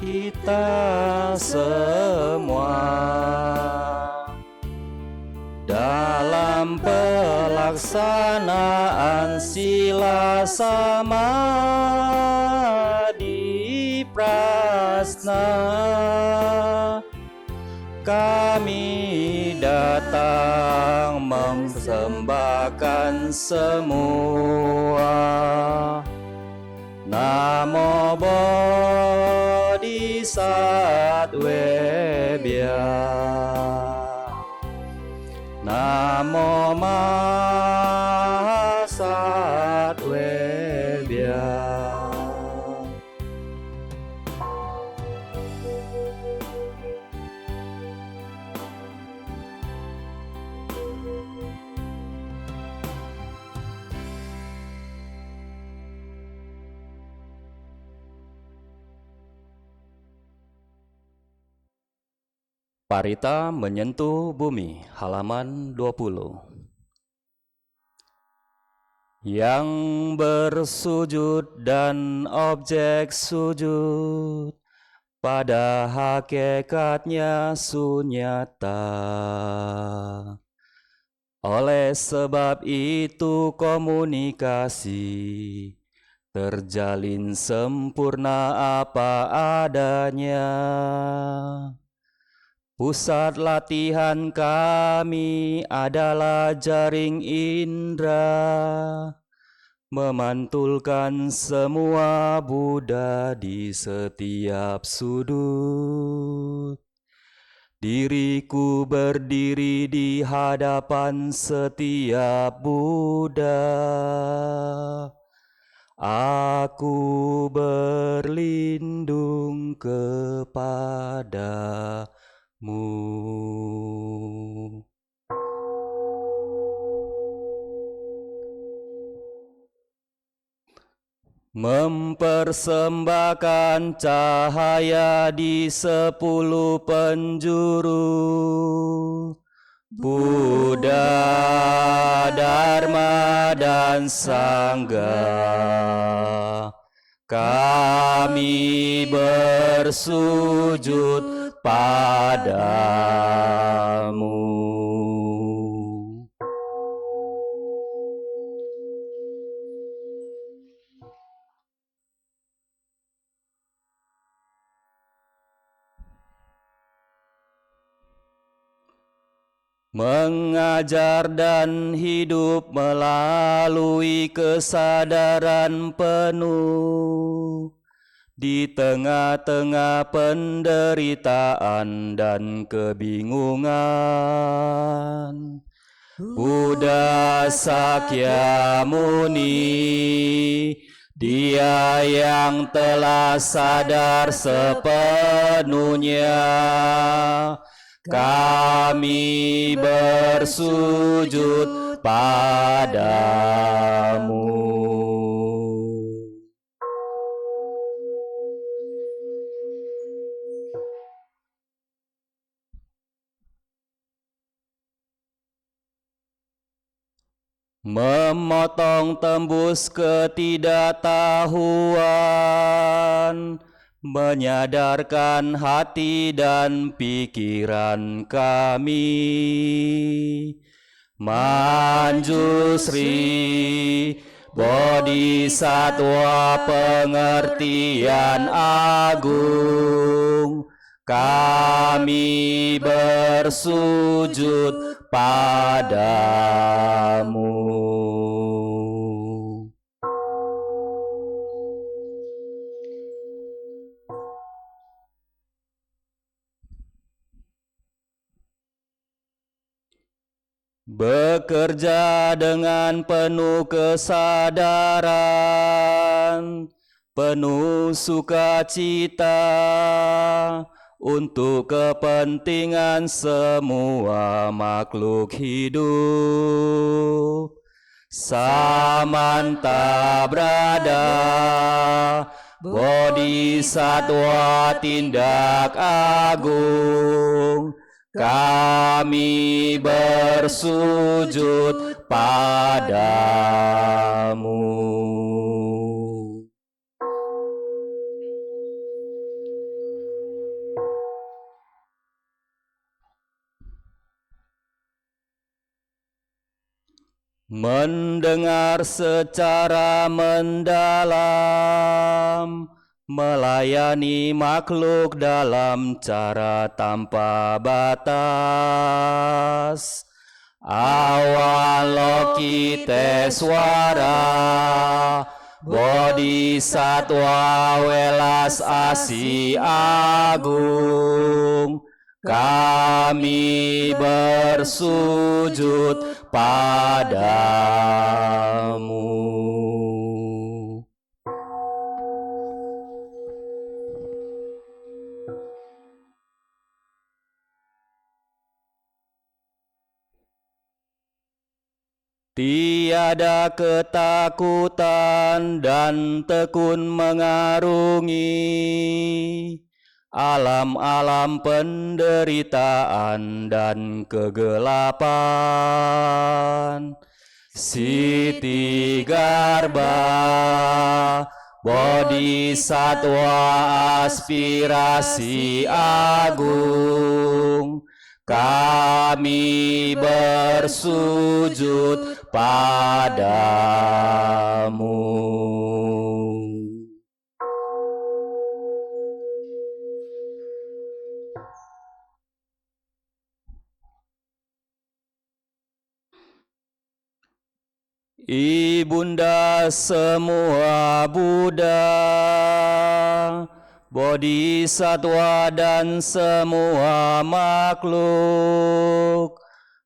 kita semua dalam pelaksanaan sila samadhi prasna. Kami datang mempersembahkan semua. Namo Bodhisattvebhya. Namo Mahasattvebhya. Parita menyentuh bumi, halaman 20. Yang bersujud dan objek sujud pada hakikatnya sunyata. Oleh sebab itu komunikasi terjalin sempurna apa adanya. Pusat latihan kami adalah jaring indera, memantulkan semua Buddha di setiap sudut. Diriku berdiri di hadapan setiap Buddha. Aku berlindung kepada mempersembahkan cahaya di 10 penjuru. Buddha, Dharma, dan Sangha. Kami bersujud padamu. Mengajar dan hidup melalui kesadaran penuh di tengah-tengah penderitaan dan kebingungan. Buddha Sakyamuni, dia yang telah sadar sepenuhnya. Kami bersujud padamu. Memotong tembus ketidaktahuan, menyadarkan hati dan pikiran kami. Manjusri, Bodhisattva pengertian agung, kami bersujud padamu. Bekerja dengan penuh kesadaran, penuh sukacita untuk kepentingan semua makhluk hidup. Samanta Brada, Bodhisattva tindak agung, kami bersujud padamu. mendengar secara mendalam, melayani makhluk dalam cara tanpa batas. Avalokiteswara, Bodhisatwa welas asih agung, kami bersujud padamu. Tiada ketakutan dan tekun mengarungi alam-alam penderitaan dan kegelapan. Siti Garba, Bodhisatwa aspirasi agung, kami bersujud padamu. Ibunda semua Buddha, Bodhisatwa dan semua makhluk,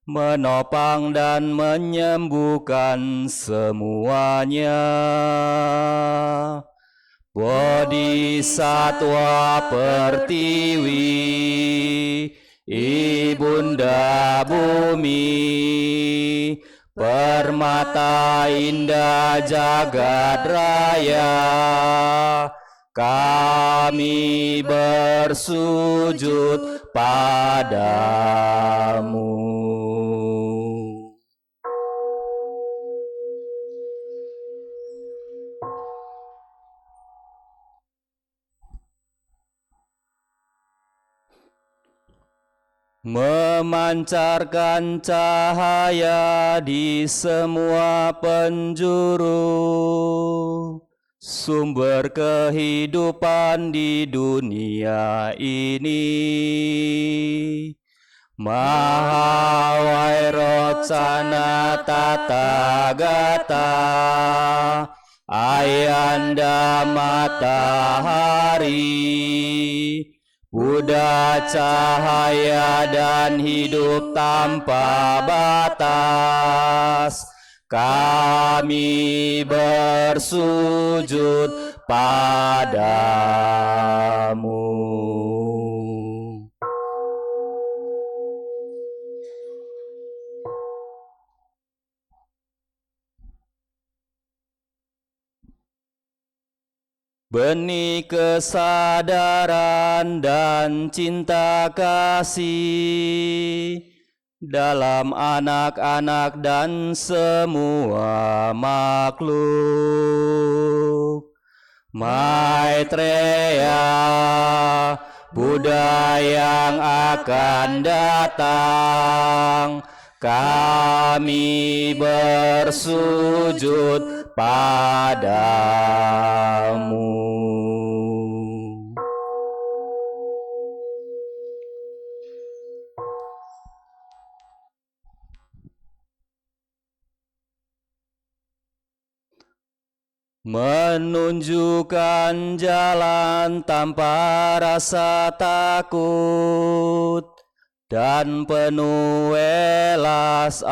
menopang dan menyembuhkan semuanya. Bodhisatwa Pertiwi, Ibunda Bumi, permata indah jagat raya, kami bersujud padamu. Memancarkan cahaya di semua penjuru, sumber kehidupan di dunia ini. Mahawairocana Tathagata, Ayanda Matahari, Buddha cahaya dan hidup tanpa batas, kami bersujud padamu. Benih kesadaran dan cinta kasih dalam anak-anak dan semua makhluk. Maitreya, Buddha yang akan datang, kami bersujud padamu. Menunjukkan jalan tanpa rasa takut dan penuh welas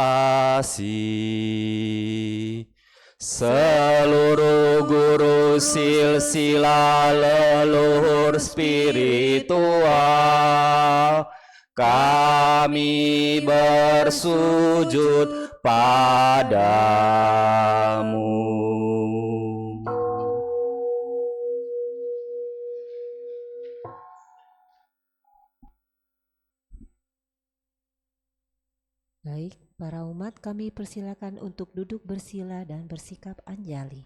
asih. Seluruh guru silsilah leluhur spiritual, kami bersujud padamu. Baik, para umat kami persilakan untuk duduk bersila dan bersikap anjali.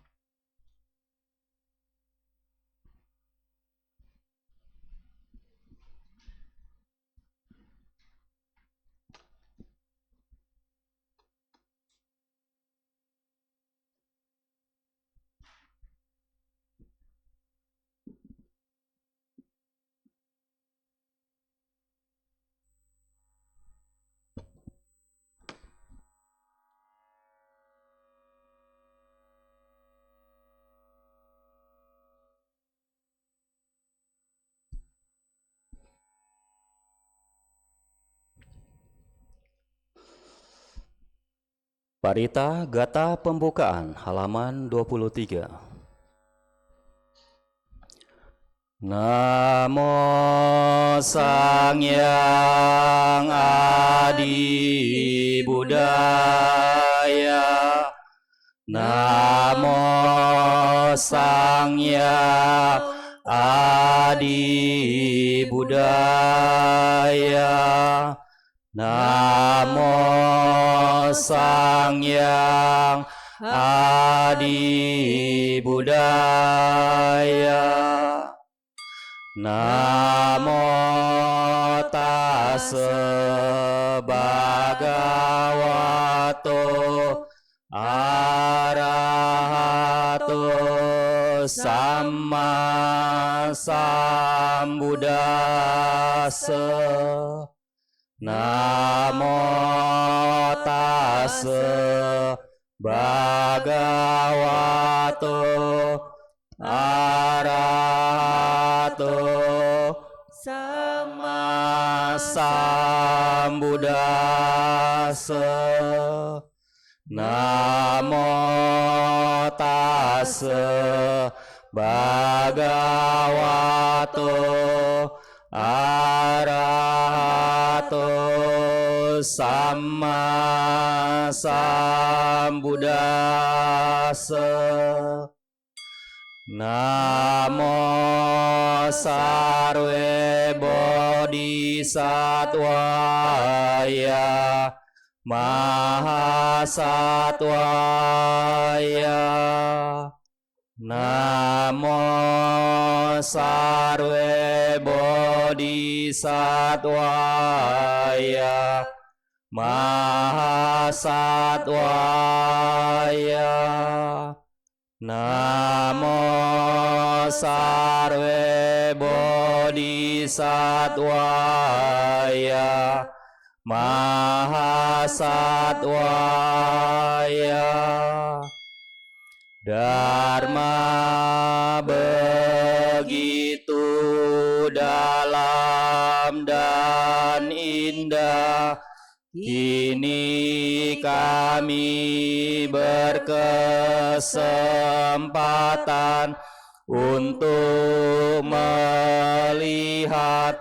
Parita Gata Pembukaan halaman 23. Namo Sang Hyang Adi Budaya. Namo Sang Hyang Adi Budaya. Namo Sang Hyang Adi Budaya. Namo Tassa Bhagavato Arahato Samma Sambuddhassa. Namo Tassa Bhagavato Arahato Samma Sambuddhassa. Namo Tassa Bhagavato Arahato Samma Sambuddhassa. Namo Sarve Bodhisattvaya Mahasattvaya. Namo Sarve Bodhisattvaya Mahasattvaya. Namo Sarve Bodhisattvaya Mahasattvaya. Dharma begitu dalam dan indah, kini kami berkesempatan untuk melihat,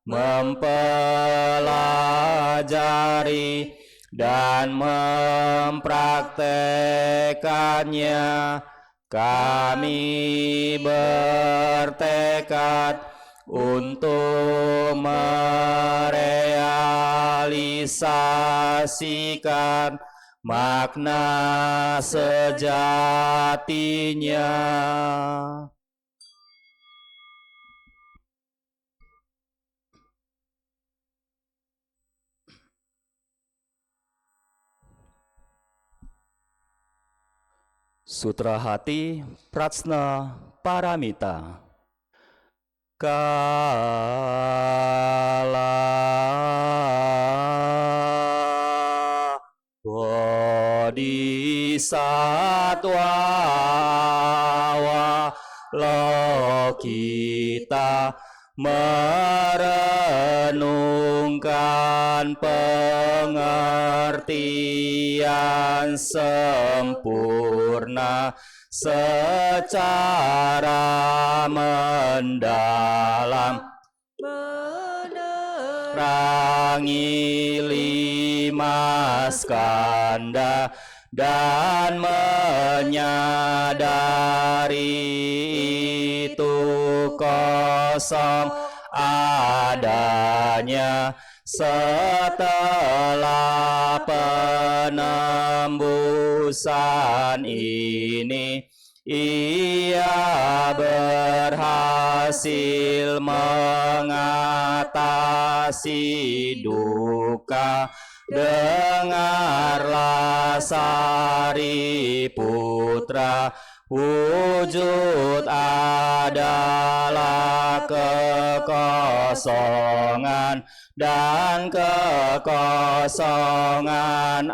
mempelajari, dan mempraktekannya. Kami bertekad untuk merealisasikan makna sejatinya. Sutra Hati Prajna Paramita. Kala Bodhisattva walau kita merenungkan pengertian sempurna secara mendalam, menerangi lima skanda dan menyadari itu kosong adanya. Setelah penembusan ini, ia berhasil mengatasi duka. Dengarlah Sariputra, wujud adalah kekosongan, dan kekosongan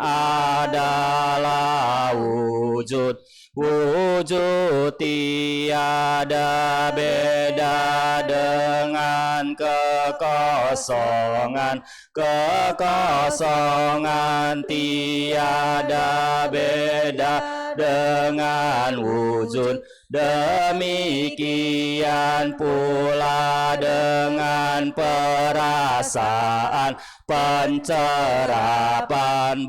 adalah wujud. Wujud tiada beda dengan kekosongan. Kekosongan tiada beda dengan wujud. Demikian pula dengan perasaan, pencerapan,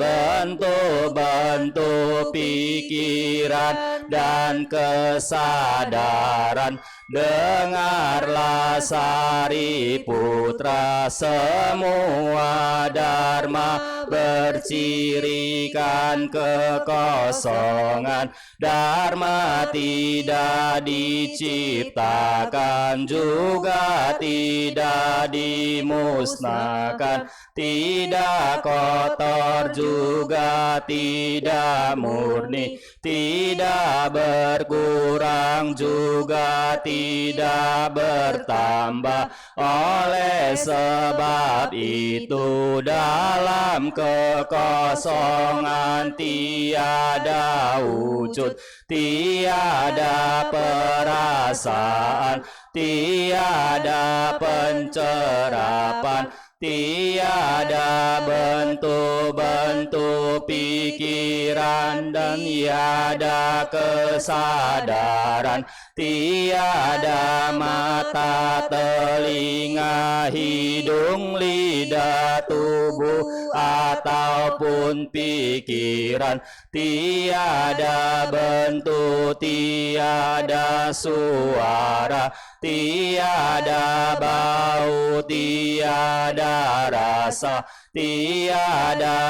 bentuk-bentuk pikiran dan kesadaran. Dengarlah Sariputra, semua dharma bercirikan kekosongan. Dharma tidak diciptakan, juga tidak dimusnahkan. Tidak kotor, juga tidak murni. Tidak berkurang, juga tidak bertambah. Oleh sebab itu dalam kekosongan tiada wujud, tiada perasaan, tiada pencerapan, tiada bentuk-bentuk pikiran, dan tiada kesadaran. Tiada mata, telinga, hidung, lidah, tubuh, ataupun pikiran. Tiada bentuk, tiada suara, tiada bau, tiada rasa, tiada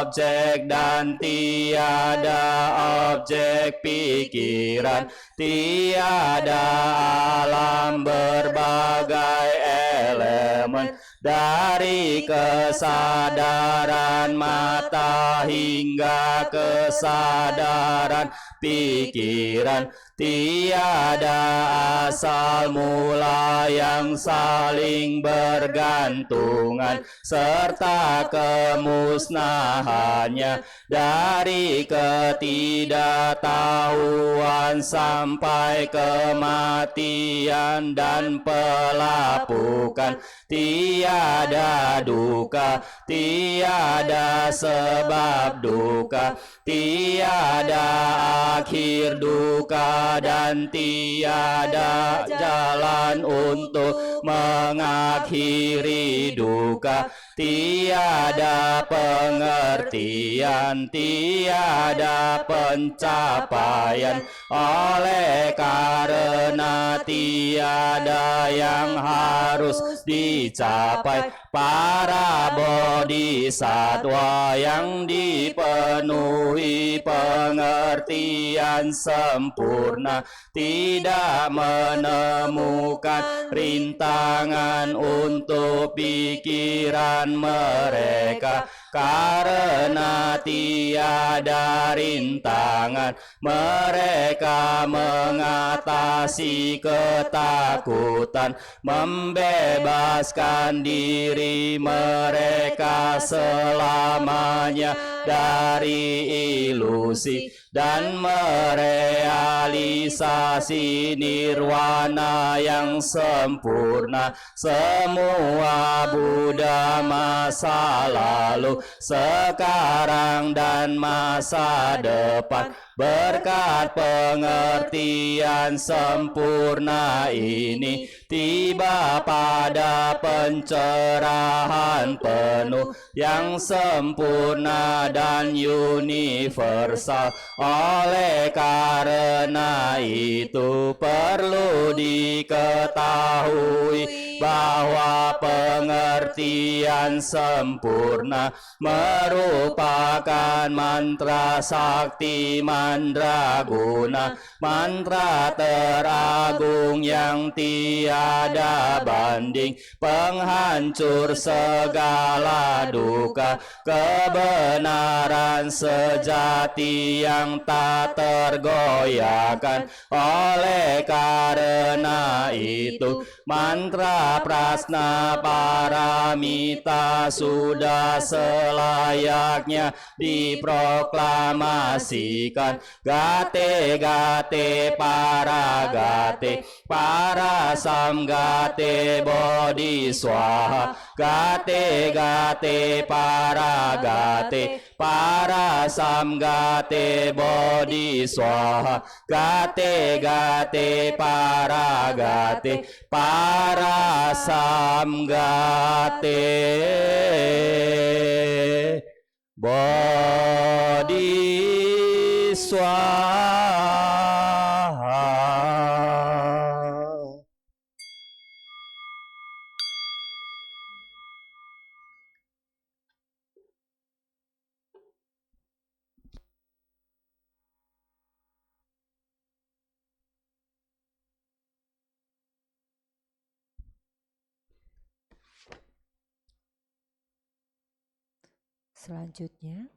objek dan tiada objek pikiran. Tiada alam berbagai elemen, dari kesadaran mata hingga kesadaran pikiran. Tiada asal mula yang saling bergantungan, serta kemusnahannya. Dari ketidaktahuan sampai kematian dan pelapukan. Tiada duka, tiada sebab duka, tiada akhir duka, dan tiada jalan untuk mengakhiri duka. Tiada pengertian, tiada pencapaian. Oleh karena tiada yang harus dicapai, para bodhisattva yang dipenuhi pengertian sempurna tidak menemukan rintangan untuk pikiran mereka. Karena tiada rintangan, mereka mengatasi ketakutan, membebaskan diri mereka selamanya dari ilusi, dan merealisasi nirwana yang sempurna. Semua Buddha masa lalu, sekarang, dan masa depan, berkat pengertian sempurna ini, tiba pada pencerahan penuh yang sempurna dan universal. Oleh karena itu perlu diketahui bahwa pengertian sempurna merupakan mantra sakti mandraguna, mantra teragung yang tiada banding, penghancur segala duka, kebenaran sejati yang tak tergoyahkan. Oleh karena itu, mantra prasna paramita sudah selayaknya diproklamasikan. Gate gate para gate, para samgate bodhi swaha. Gate gate para gate, para samgate bodhi swaha. Gate gate para gate, para samgate bodhi swaha. Selanjutnya,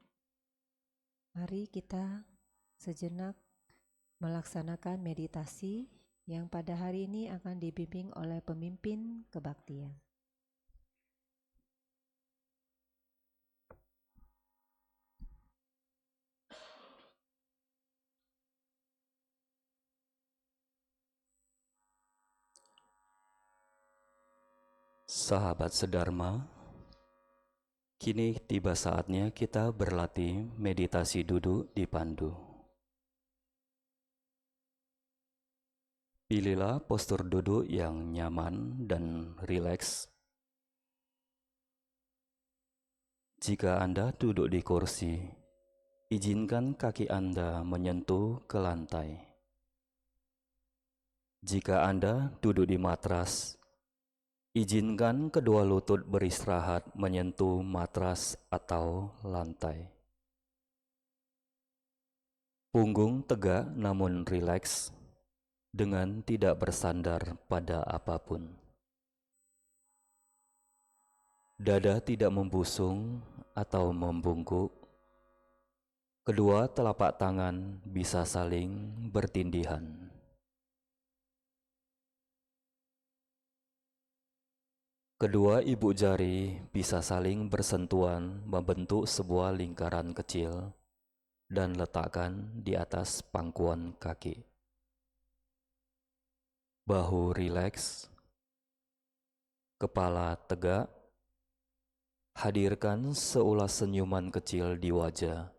mari kita sejenak melaksanakan meditasi yang pada hari ini akan dibimbing oleh pemimpin kebaktian. Sahabat sedharma, kini tiba saatnya kita berlatih meditasi duduk di pandu. Pilihlah postur duduk yang nyaman dan rileks. Jika Anda duduk di kursi, izinkan kaki Anda menyentuh ke lantai. Jika Anda duduk di matras, izinkan kedua lutut beristirahat menyentuh matras atau lantai. Punggung tegak namun rileks, dengan tidak bersandar pada apapun. Dada tidak membusung atau membungkuk. Kedua telapak tangan bisa saling bertindihan. Kedua ibu jari bisa saling bersentuhan membentuk sebuah lingkaran kecil dan letakkan di atas pangkuan kaki. Bahu rileks, kepala tegak, hadirkan seulas senyuman kecil di wajah,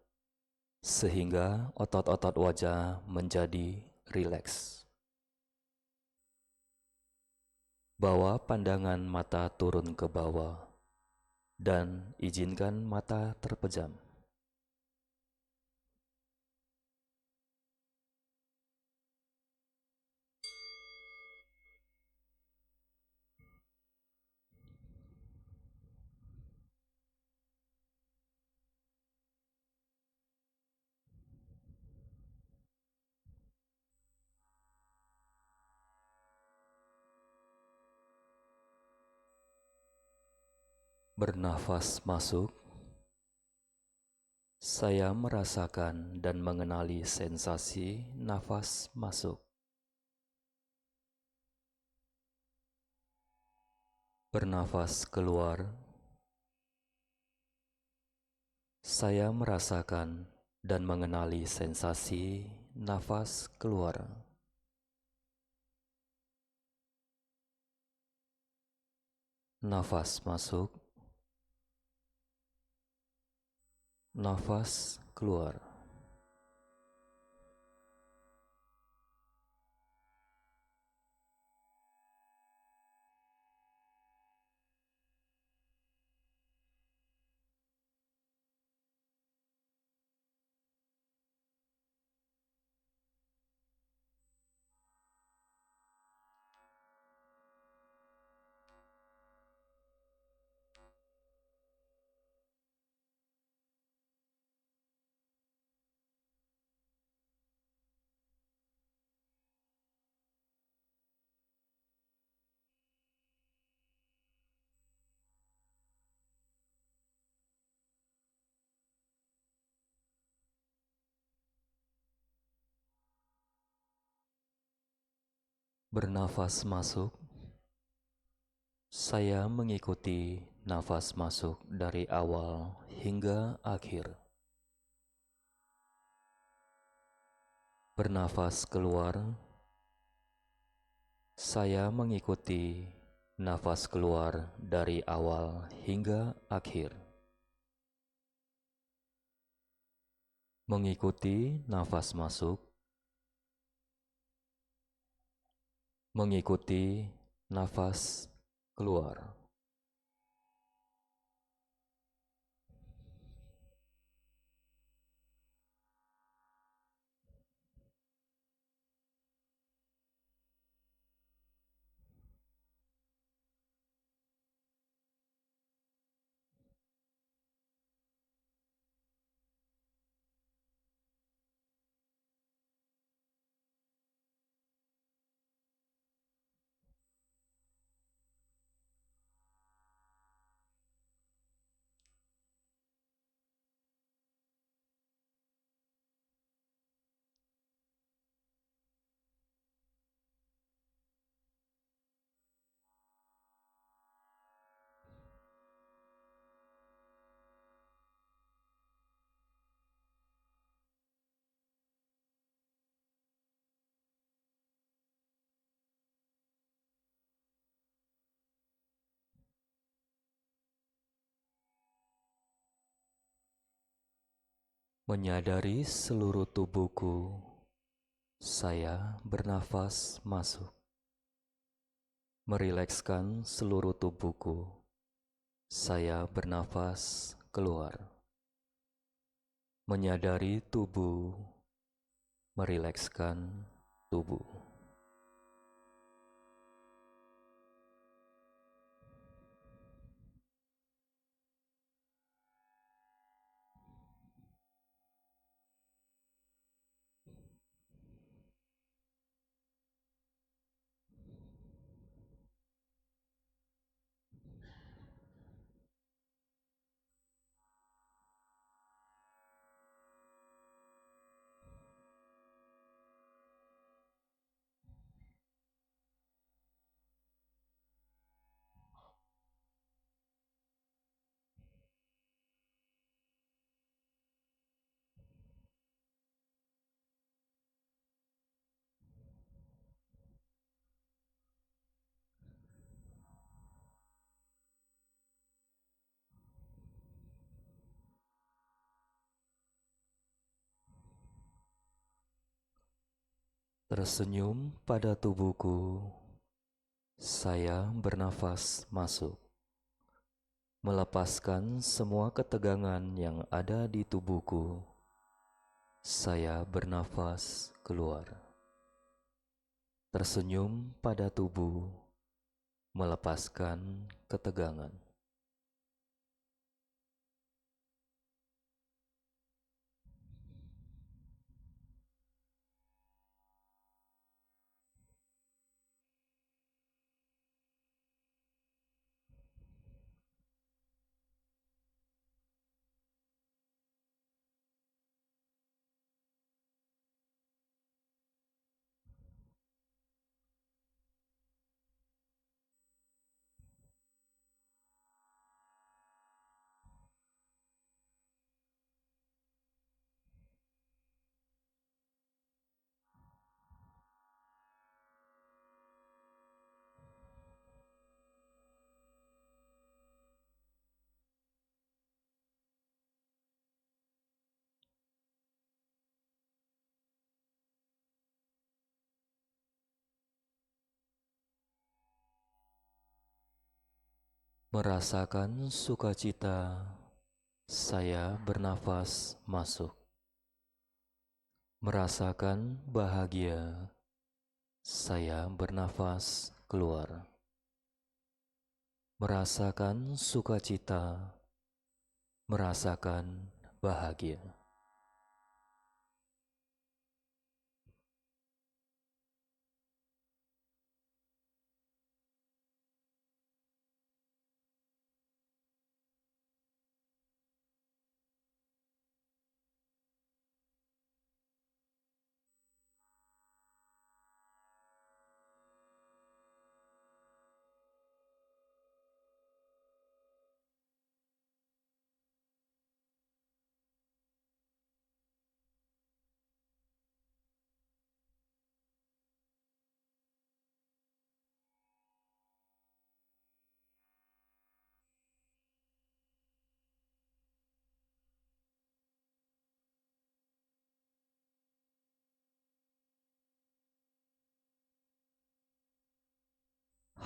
sehingga otot-otot wajah menjadi rileks. Bawa pandangan mata turun ke bawah, dan izinkan mata terpejam. Bernafas masuk, saya merasakan dan mengenali sensasi nafas masuk. Bernafas keluar, saya merasakan dan mengenali sensasi nafas keluar. Nafas masuk, nafas keluar. Bernafas masuk, saya mengikuti nafas masuk dari awal hingga akhir. Bernafas keluar, saya mengikuti nafas keluar dari awal hingga akhir. Mengikuti nafas masuk, mengikuti nafas keluar. Menyadari seluruh tubuhku, saya bernafas masuk. Merilekskan seluruh tubuhku, saya bernafas keluar. Menyadari tubuh, merilekskan tubuh. Tersenyum pada tubuhku, saya bernafas masuk. Melepaskan semua ketegangan yang ada di tubuhku, saya bernafas keluar. Tersenyum pada tubuh, melepaskan ketegangan. Merasakan sukacita, saya bernafas masuk. Merasakan bahagia, saya bernafas keluar. Merasakan sukacita, merasakan bahagia.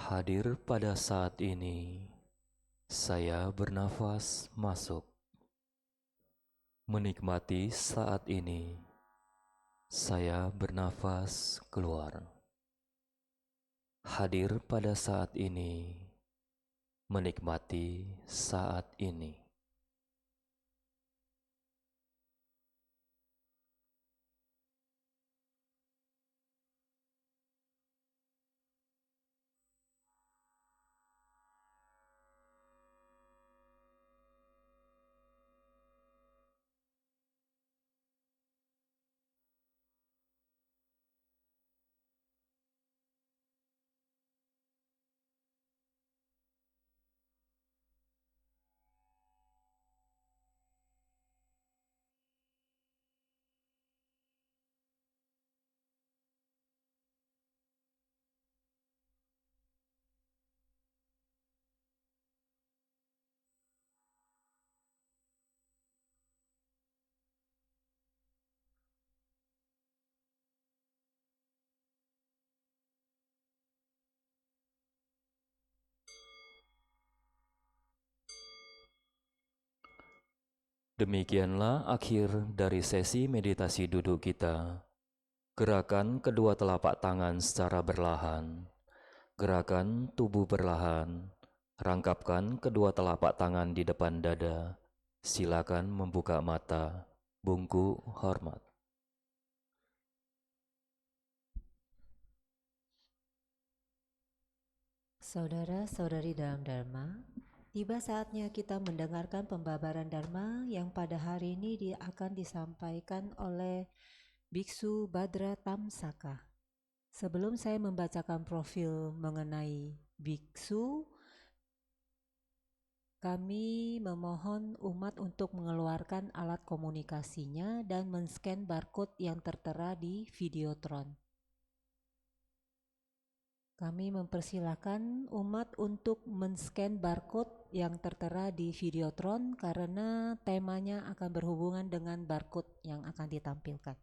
Hadir pada saat ini, saya bernafas masuk. Menikmati saat ini, saya bernafas keluar. Hadir pada saat ini, menikmati saat ini. Demikianlah akhir dari sesi meditasi duduk kita. Gerakan kedua telapak tangan secara berlahan. Gerakan tubuh berlahan. Rangkapkan kedua telapak tangan di depan dada. Silakan membuka mata. Bungkuk hormat. Saudara-saudari dalam Dharma, tiba saatnya kita mendengarkan pembabaran Dharma yang pada hari ini akan disampaikan oleh Biksu Badra Tamsaka. Sebelum saya membacakan profil mengenai Biksu, kami memohon umat untuk mengeluarkan alat komunikasinya dan men-scan barcode yang tertera di Videotron. Kami mempersilahkan umat untuk men-scan barcode yang tertera di Videotron karena temanya akan berhubungan dengan barcode yang akan ditampilkan.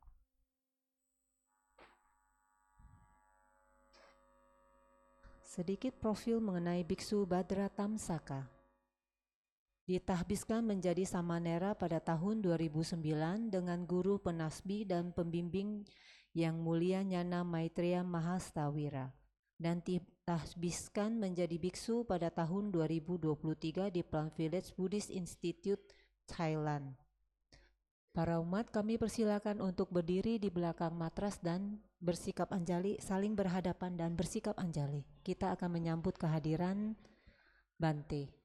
Sedikit profil mengenai Biksu Badra Tamsaka. Ditahbiskan menjadi Samanera pada tahun 2009 dengan guru penasbih dan pembimbing yang mulia Nyana Maitreya Mahastawira, dan ditahbiskan menjadi biksu pada tahun 2023 di Plum Village Buddhist Institute, Thailand. Para umat, kami persilakan untuk berdiri di belakang matras dan bersikap anjali, saling berhadapan dan bersikap anjali. Kita akan menyambut kehadiran Bante.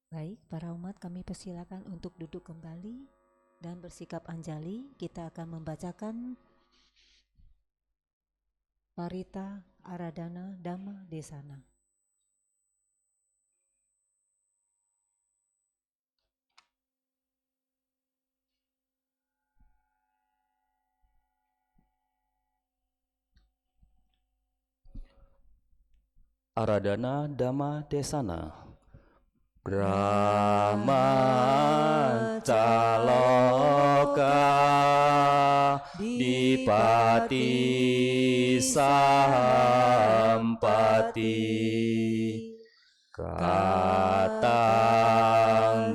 Baik, para umat, kami persilakan untuk duduk kembali dan bersikap anjali. Kita akan membacakan Parita Aradhana Dhamma Desana. Aradhana Dhamma Desana. Brahmacaloka Dipati Sampati Katang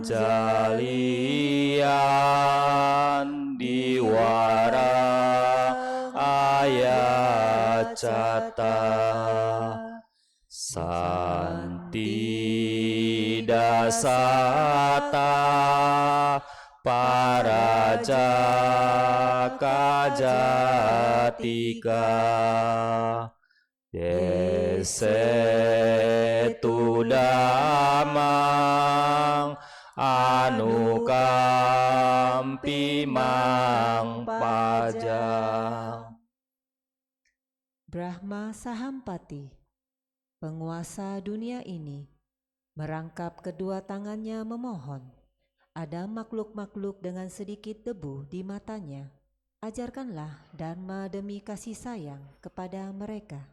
Jalian Diwan Pacata Santi Dasata Paraja Kajatika Yesetu damang anukampi mang pajang. Brahma Sahampati, penguasa dunia ini, merangkap kedua tangannya memohon. Ada makhluk-makhluk dengan sedikit debu di matanya. Ajarkanlah Dharma demi kasih sayang kepada mereka.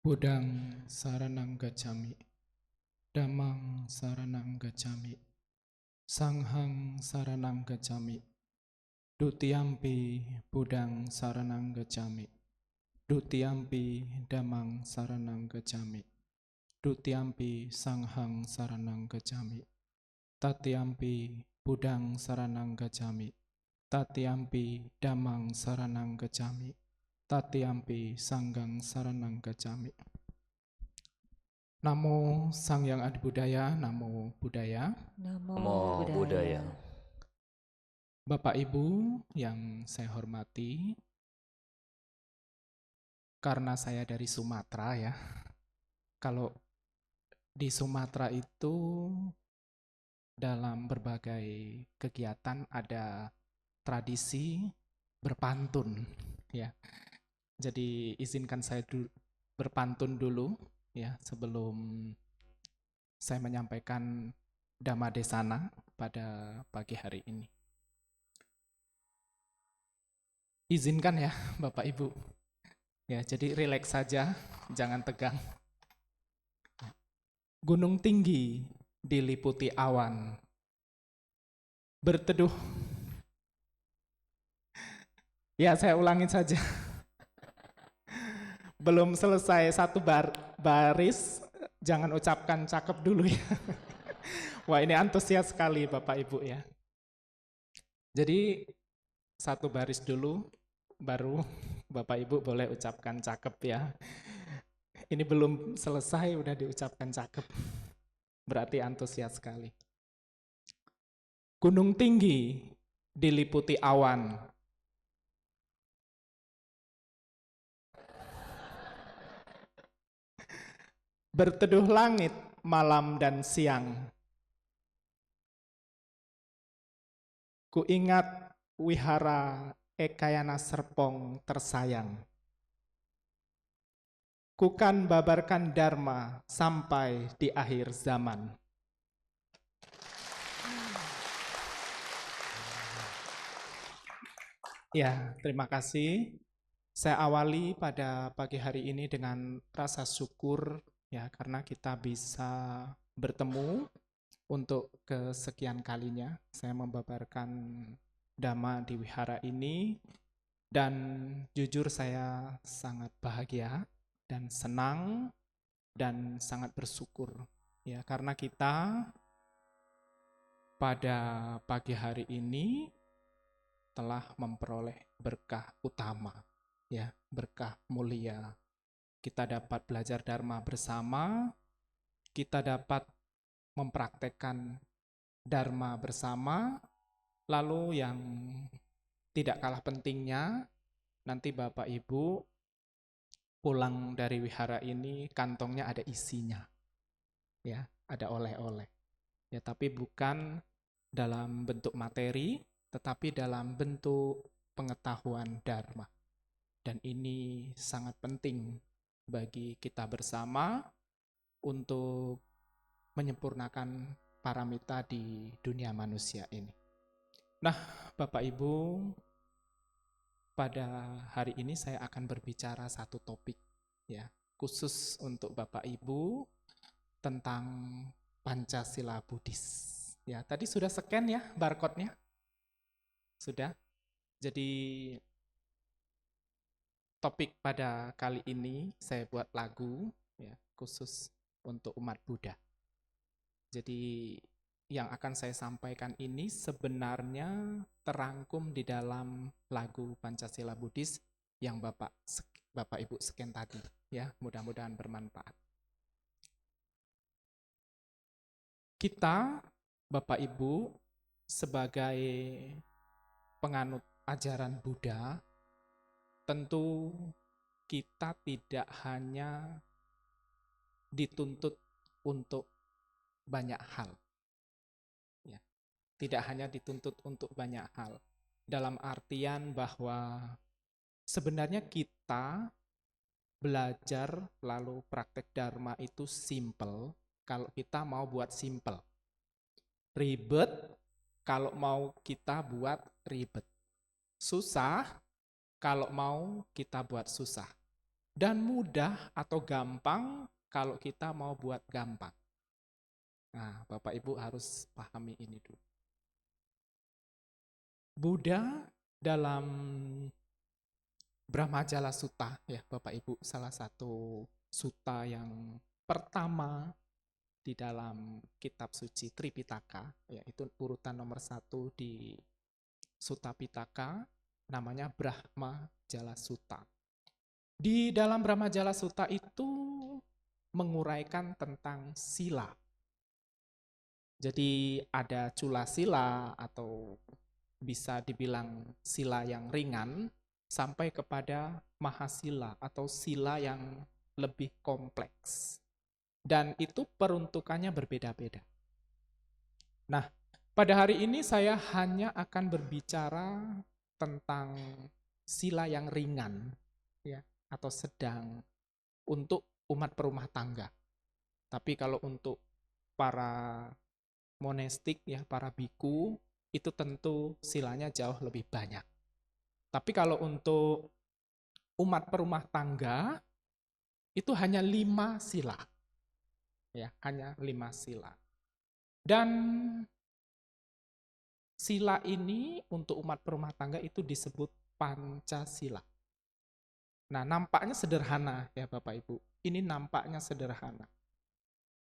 Budang saranang gacami, damang saranang gacami, sanghang saranang gacami, dutiyampi budang saranang gacami, dutiyampi damang saranang gacami, dutiyampi sanghang saranang gacami, tatiyampi budang saranang gacami, tatiyampi damang saranang gacami, tatiyampi sanggang saranang gacami. Namo Sang Yang Adi Budaya, Namo Buddhaya. Namo Buddhaya. Bapak Ibu yang saya hormati, karena saya dari Sumatera ya, kalau di Sumatera itu dalam berbagai kegiatan ada tradisi berpantun ya. Jadi izinkan saya berpantun dulu ya sebelum saya menyampaikan Dhamma Desana pada pagi hari ini. Izinkan ya Bapak Ibu. Ya, jadi rileks saja, jangan tegang. Gunung tinggi diliputi awan. Berteduh. Ya, saya ulangin saja. Belum selesai satu baris, jangan ucapkan cakep dulu ya. Wah, ini antusias sekali Bapak Ibu ya. Jadi satu baris dulu, baru Bapak Ibu boleh ucapkan cakep ya. Ini belum selesai udah diucapkan cakep. Berarti antusias sekali. Gunung tinggi diliputi awan. Berteduh langit malam dan siang. Ku ingat wihara Ekayana Serpong tersayang. Ku kan babarkan Dharma sampai di akhir zaman. Ya, terima kasih. Saya awali pada pagi hari ini dengan rasa syukur ya karena kita bisa bertemu untuk kesekian kalinya. Saya membabarkan Dhamma di wihara ini dan jujur saya sangat bahagia dan senang dan sangat bersyukur ya karena kita pada pagi hari ini telah memperoleh berkah utama ya, berkah mulia. Kita dapat belajar Dharma bersama, kita dapat mempraktekkan Dharma bersama, lalu yang tidak kalah pentingnya, nanti Bapak Ibu pulang dari wihara ini kantongnya ada isinya. Ya, ada oleh-oleh. Ya, tapi bukan dalam bentuk materi, tetapi dalam bentuk pengetahuan Dharma. Dan ini sangat penting bagi kita bersama untuk menyempurnakan paramita di dunia manusia ini. Nah, Bapak Ibu, pada hari ini saya akan berbicara satu topik ya, khusus untuk Bapak Ibu tentang Pancasila Buddhis. Ya, tadi sudah scan ya barcode-nya? Sudah. Jadi topik pada kali ini saya buat lagu ya khusus untuk umat Buddha. Jadi yang akan saya sampaikan ini sebenarnya terangkum di dalam lagu Pancasila Buddhis yang Bapak Ibu scan tadi ya, mudah-mudahan bermanfaat. Kita Bapak Ibu sebagai penganut ajaran Buddha, tentu kita tidak hanya dituntut untuk banyak hal. Ya, tidak hanya dituntut untuk banyak hal. Dalam artian bahwa sebenarnya kita belajar lalu praktek Dharma itu simple kalau kita mau buat simple. Ribet kalau mau kita buat ribet. Susah kalau mau kita buat susah. Dan mudah atau gampang kalau kita mau buat gampang. Nah, Bapak Ibu harus pahami ini dulu. Buddha dalam Brahmajala Sutta, ya Bapak Ibu, salah satu sutta yang pertama di dalam kitab suci Tripitaka, yaitu urutan nomor 1 di Sutta Pitaka, namanya Brahmajala Sutta. Di dalam Brahmajala Sutta itu menguraikan tentang sila. Jadi ada cula sila atau bisa dibilang sila yang ringan sampai kepada mahasila atau sila yang lebih kompleks. Dan itu peruntukannya berbeda-beda. Nah, pada hari ini saya hanya akan berbicara tentang sila yang ringan ya atau sedang untuk umat perumah tangga. Tapi kalau untuk para monestik ya, para biku, itu tentu silanya jauh lebih banyak. Tapi kalau untuk umat perumah tangga, itu hanya 5 sila. Ya, hanya 5 sila. Dan sila ini untuk umat perumah tangga itu disebut Pancasila. Nah, nampaknya sederhana ya Bapak Ibu. Ini nampaknya sederhana.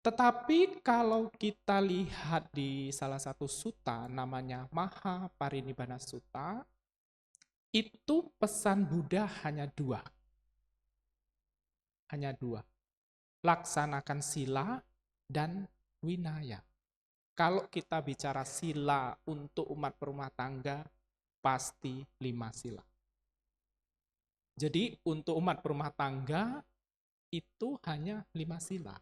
Tetapi kalau kita lihat di salah satu sutta namanya Maha Parinibbana Sutta, itu pesan Buddha hanya 2. Hanya 2. Laksanakan sila dan winaya. Kalau kita bicara sila untuk umat perumah tangga, pasti 5 sila. Jadi untuk umat perumah tangga, itu hanya 5 sila.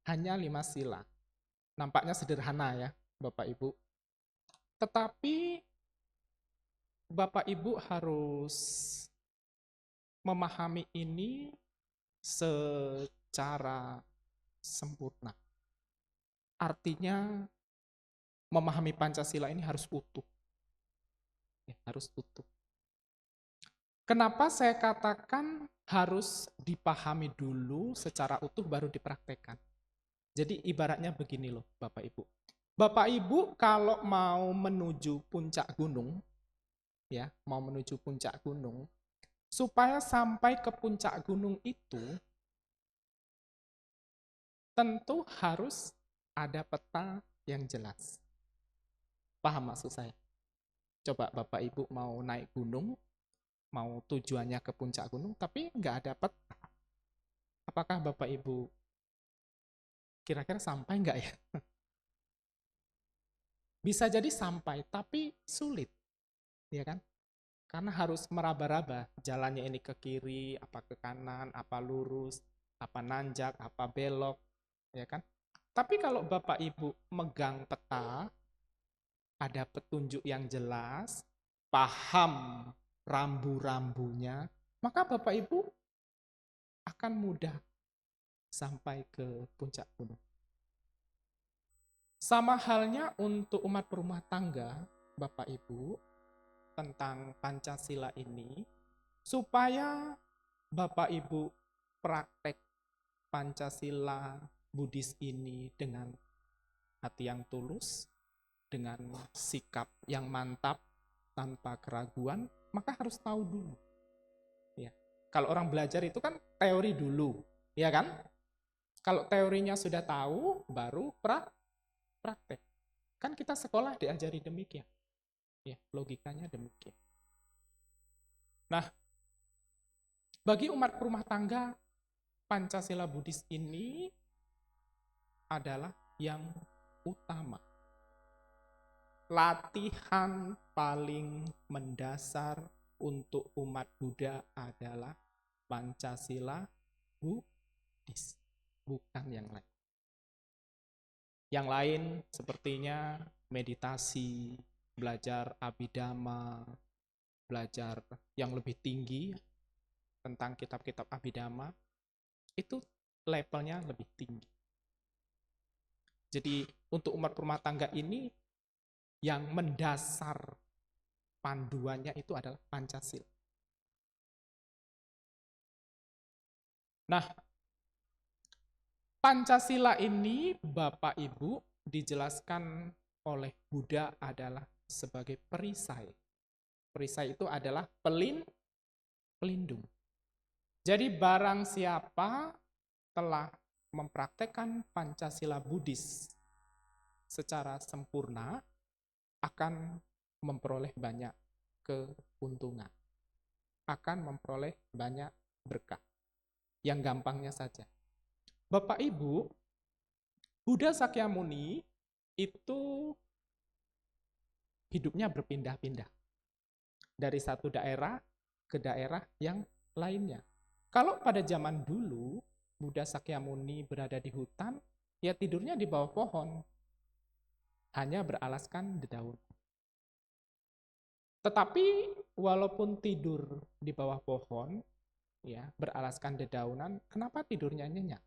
Hanya 5 sila. Nampaknya sederhana ya, Bapak Ibu. Tetapi Bapak Ibu harus memahami ini secara sempurna. Artinya memahami Pancasila ini harus utuh. Ya, harus utuh. Kenapa saya katakan harus dipahami dulu secara utuh baru dipraktekkan? Jadi ibaratnya begini loh Bapak Ibu. Bapak Ibu kalau mau menuju puncak gunung, ya mau menuju puncak gunung, supaya sampai ke puncak gunung itu, tentu harus ada peta yang jelas. Paham maksud saya? Coba Bapak Ibu mau naik gunung, mau tujuannya ke puncak gunung, tapi nggak ada peta. Apakah Bapak Ibu kira-kira sampai nggak ya? Bisa jadi sampai, tapi sulit, ya kan? Karena harus meraba-raba, jalannya ini ke kiri, apa ke kanan, apa lurus, apa nanjak, apa belok, ya kan? Tapi kalau Bapak Ibu megang peta, ada petunjuk yang jelas, paham rambu-rambunya, maka Bapak Ibu akan mudah sampai ke puncak gunung. Sama halnya untuk umat perumah tangga, Bapak Ibu, tentang Pancasila ini, supaya Bapak Ibu praktek Pancasila Buddhis ini dengan hati yang tulus, dengan sikap yang mantap, tanpa keraguan, maka harus tahu dulu. Ya, Kalau orang belajar itu kan teori dulu, ya kan? Kalau teorinya sudah tahu, baru praktek. Kan kita sekolah diajari demikian. Ya, logikanya demikian. Nah, bagi umat rumah tangga, Pancasila Buddhis ini adalah yang utama. Latihan paling mendasar untuk umat Buddha adalah Pancasila Buddhis, bukan yang lain. Yang lain sepertinya meditasi, belajar Abhidhamma, belajar yang lebih tinggi tentang kitab-kitab Abhidhamma, itu levelnya lebih tinggi. Jadi untuk umat rumah tangga ini, yang mendasar panduannya itu adalah Pancasila. Nah, Pancasila ini Bapak Ibu dijelaskan oleh Buddha adalah sebagai perisai. Perisai itu adalah pelindung. Jadi barang siapa telah mempraktekkan Pancasila Buddhis secara sempurna akan memperoleh banyak keuntungan, akan memperoleh banyak berkah. Yang gampangnya saja, Bapak Ibu, Buddha Sakyamuni itu hidupnya berpindah-pindah dari satu daerah ke daerah yang lainnya. Kalau pada zaman dulu Buddha Sakyamuni berada di hutan, ya tidurnya di bawah pohon, hanya beralaskan dedaunan. Tetapi walaupun tidur di bawah pohon, ya beralaskan dedaunan, kenapa tidurnya nyenyak?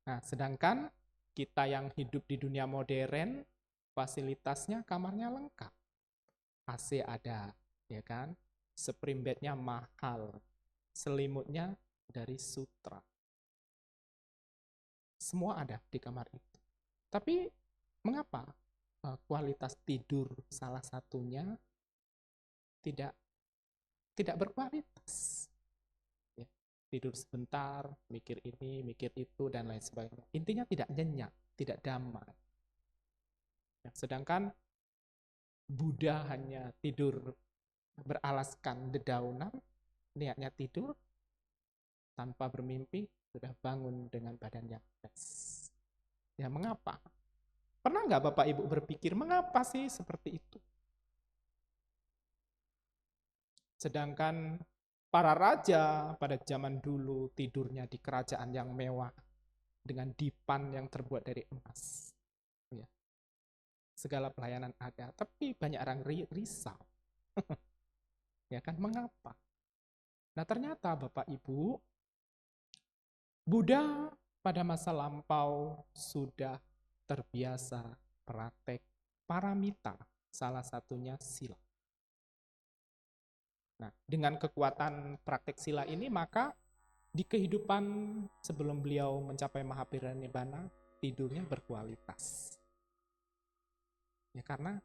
Nah, sedangkan kita yang hidup di dunia modern, fasilitasnya kamarnya lengkap. AC ada, ya kan? Spring bednya mahal, selimutnya dari sutra. Semua ada di kamar itu. Tapi mengapa kualitas tidur salah satunya tidak berkualitas? Ya, tidur sebentar, mikir ini, mikir itu, dan lain sebagainya. Intinya tidak nyenyak, tidak damai. Ya, sedangkan Buddha hanya tidur beralaskan dedaunan, niatnya tidur, tanpa bermimpi, sudah bangun dengan badan yang fresh. Ya, mengapa? Pernah nggak Bapak Ibu berpikir, mengapa sih seperti itu? Sedangkan para raja pada zaman dulu tidurnya di kerajaan yang mewah, dengan dipan yang terbuat dari emas. Ya. Segala pelayanan ada, tapi banyak orang risau. Ya kan, mengapa? Nah, ternyata Bapak Ibu, Buddha pada masa lampau sudah terbiasa praktek paramita, salah satunya sila. Nah, dengan kekuatan praktek sila ini, maka di kehidupan sebelum beliau mencapai Mahaparinibbana, tidurnya berkualitas. Ya, karena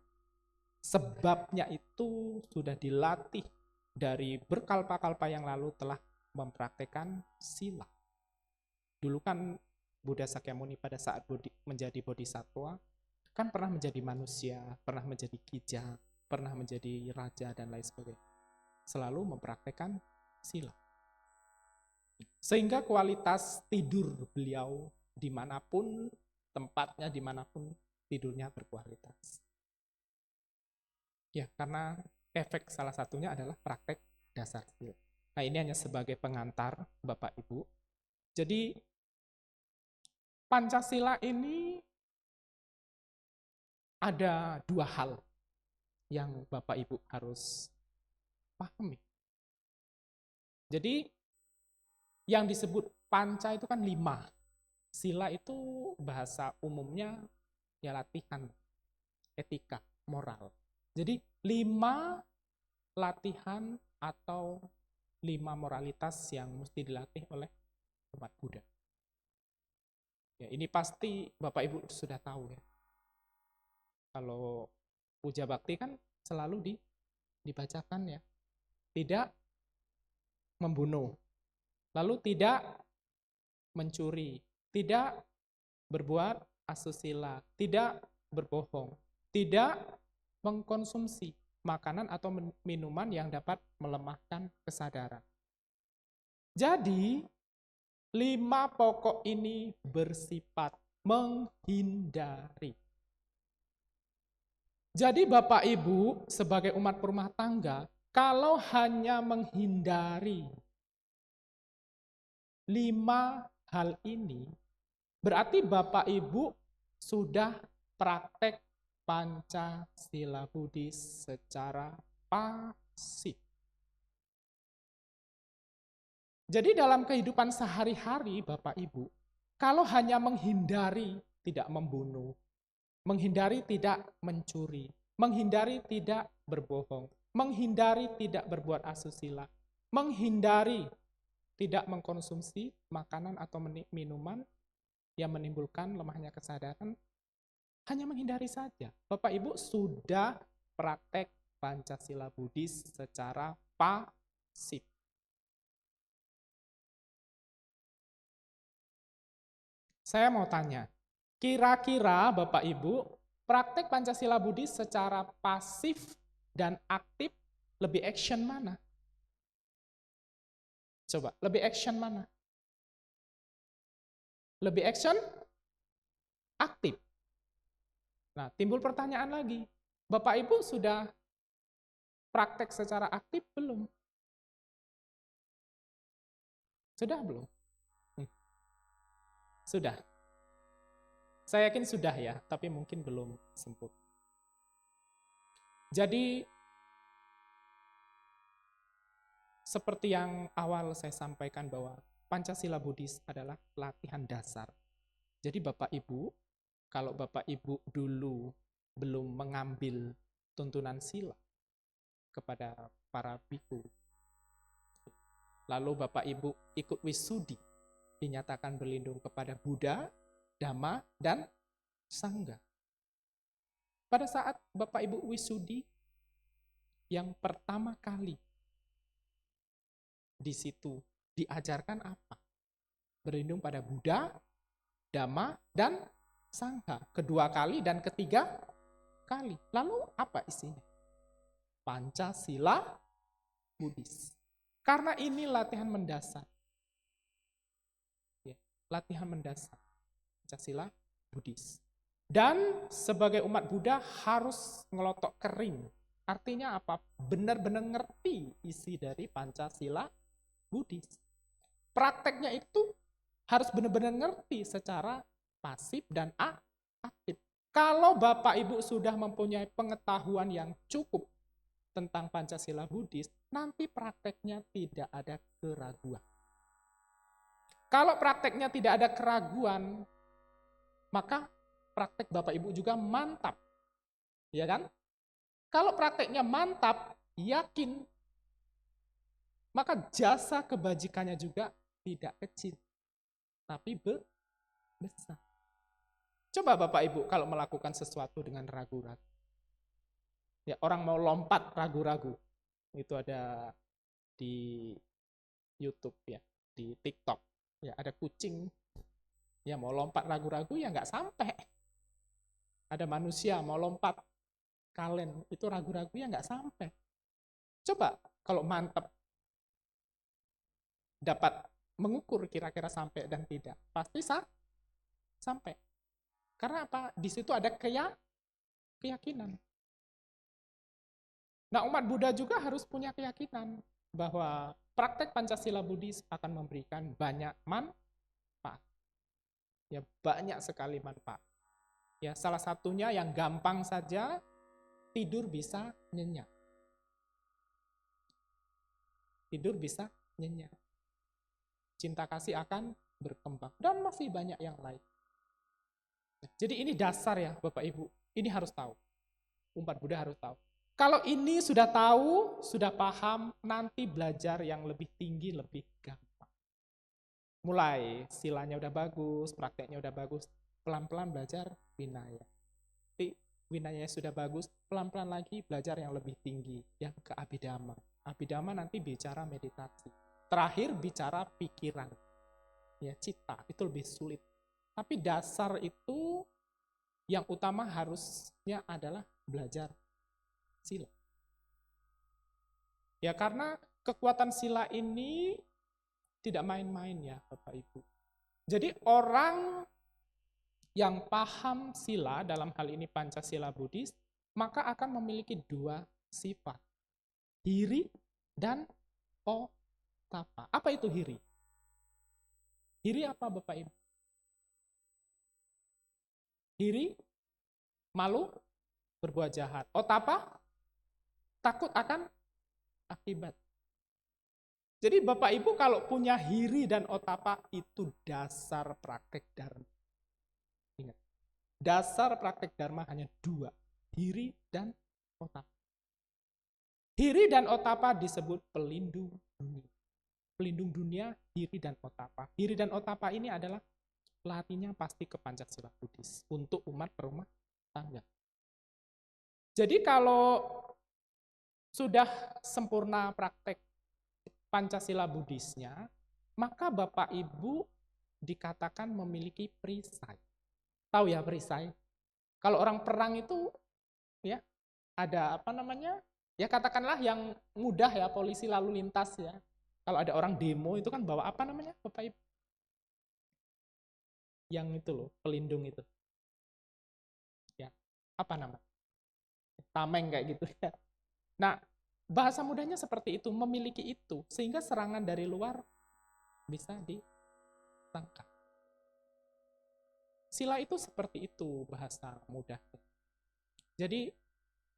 sebabnya itu sudah dilatih dari berkalpa-kalpa yang lalu telah mempraktekkan sila. Dulu kan Buddha Sakyamuni pada saat menjadi bodhisattva, kan pernah menjadi manusia, pernah menjadi kijang, pernah menjadi raja, dan lain sebagainya. Selalu mempraktekkan sila. Sehingga kualitas tidur beliau dimanapun, tempatnya dimanapun, tidurnya berkualitas. Ya, karena efek salah satunya adalah praktek dasar sila. Nah, ini hanya sebagai pengantar Bapak Ibu. Jadi, Pancasila ini ada dua hal yang Bapak Ibu harus pahami. Jadi, yang disebut panca itu kan 5. Sila itu bahasa umumnya ya latihan, etika, moral. Jadi 5 latihan atau 5 moralitas yang mesti dilatih oleh umat Buddha. Ya, ini pasti Bapak Ibu sudah tahu ya. Kalau puja bakti kan selalu dibacakan ya. Tidak membunuh. Lalu tidak mencuri, tidak berbuat asusila, tidak berbohong, tidak mengkonsumsi makanan atau minuman yang dapat melemahkan kesadaran. Jadi, 5 pokok ini bersifat menghindari. Jadi Bapak Ibu sebagai umat rumah tangga, kalau hanya menghindari 5 hal ini, berarti Bapak Ibu sudah praktek Pancasila Buddhis secara pasif. Jadi dalam kehidupan sehari-hari Bapak Ibu, kalau hanya menghindari tidak membunuh, menghindari tidak mencuri, menghindari tidak berbohong, menghindari tidak berbuat asusila, menghindari tidak mengkonsumsi makanan atau minuman yang menimbulkan lemahnya kesadaran, hanya menghindari saja. Bapak Ibu sudah praktek Pancasila Buddhis secara pasif. Saya mau tanya, kira-kira Bapak Ibu praktek Pancasila Buddhis secara pasif dan aktif lebih action mana? Coba, lebih action mana? Lebih action? Aktif. Nah, timbul pertanyaan lagi. Bapak Ibu sudah praktek secara aktif belum? Sudah belum? Sudah. Saya yakin sudah ya, tapi mungkin belum sempurna. Jadi, seperti yang awal saya sampaikan bahwa Pancasila Buddhis adalah latihan dasar. Jadi Bapak Ibu, kalau Bapak Ibu dulu belum mengambil tuntunan sila kepada para biku, lalu Bapak Ibu ikut wisudi, dinyatakan berlindung kepada Buddha, Dhamma, dan Sangha. Pada saat Bapak Ibu wisudi, yang pertama kali di situ diajarkan apa? Berlindung pada Buddha, Dhamma, dan Sangha. Kedua kali dan ketiga kali. Lalu apa isinya? Pancasila Buddhis. Karena ini latihan mendasar. Latihan mendasar Pancasila Buddhis. Dan sebagai umat Buddha harus ngelotok kering. Artinya apa? Benar-benar ngerti isi dari Pancasila Buddhis. Prakteknya itu harus benar-benar ngerti secara pasif dan aktif. Kalau Bapak Ibu sudah mempunyai pengetahuan yang cukup tentang Pancasila Buddhis, nanti prakteknya tidak ada keraguan. Kalau prakteknya tidak ada keraguan, maka praktek Bapak Ibu juga mantap. Ya kan? Kalau prakteknya mantap, yakin, maka jasa kebajikannya juga tidak kecil, tapi besar. Coba Bapak Ibu kalau melakukan sesuatu dengan ragu-ragu. Ya, orang mau lompat ragu-ragu. Itu ada di YouTube ya, di TikTok. Ya, ada kucing, ya mau lompat ragu-ragu ya nggak sampai. Ada manusia mau lompat kalen, itu ragu-ragu ya nggak sampai. Coba kalau mantap, dapat mengukur kira-kira sampai dan tidak. Pasti sampai. Karena apa? Di situ ada keyakinan. Nah, umat Buddha juga harus punya keyakinan bahwa praktek Pancasila Buddhis akan memberikan banyak manfaat. Ya, banyak sekali manfaat. Ya, salah satunya yang gampang saja, tidur bisa nyenyak. Tidur bisa nyenyak. Cinta kasih akan berkembang. Dan masih banyak yang lain. Jadi ini dasar ya Bapak Ibu. Ini harus tahu. Umat Buddha harus tahu. Kalau ini sudah tahu, sudah paham, nanti belajar yang lebih tinggi, lebih gampang. Mulai silanya udah bagus, prakteknya udah bagus, pelan-pelan belajar Vinaya. Vinaya sudah bagus, pelan-pelan lagi belajar yang lebih tinggi, yang ke Abhidhamma. Abhidhamma nanti bicara meditasi. terakhir bicara pikiran. Ya, cita itu lebih sulit. Tapi dasar itu yang utama harusnya adalah belajar sila. Ya, karena kekuatan sila ini tidak main-main ya Bapak Ibu. Jadi orang yang paham sila, dalam hal ini Pancasila Buddhis, maka akan memiliki dua sifat. Hiri dan otapa. Apa itu hiri? Hiri apa Bapak Ibu? Hiri, malu, berbuat jahat. Otapa, takut akan akibat. Jadi Bapak Ibu kalau punya hiri dan otapa itu dasar praktek dharma. Ingat, dasar praktek dharma hanya dua, hiri dan otapa. Hiri dan otapa disebut pelindung dunia. Pelindung dunia, hiri dan otapa. Hiri dan otapa ini adalah larinya pasti ke Pancasila Buddhis untuk umat berumah tangga. Jadi kalau sudah sempurna praktek Pancasila Buddhisnya, maka Bapak Ibu dikatakan memiliki perisai. Tahu ya perisai? Kalau orang perang itu ya ada apa namanya? Ya katakanlah yang mudah ya, polisi lalu lintas ya. Kalau ada orang demo itu kan bawa apa namanya Bapak Ibu? Yang itu loh, pelindung itu. Ya, apa namanya? Tameng kayak gitu ya. Nah, bahasa mudahnya seperti itu, memiliki itu, sehingga serangan dari luar bisa ditangkap. Sila itu seperti itu bahasa mudah. Jadi,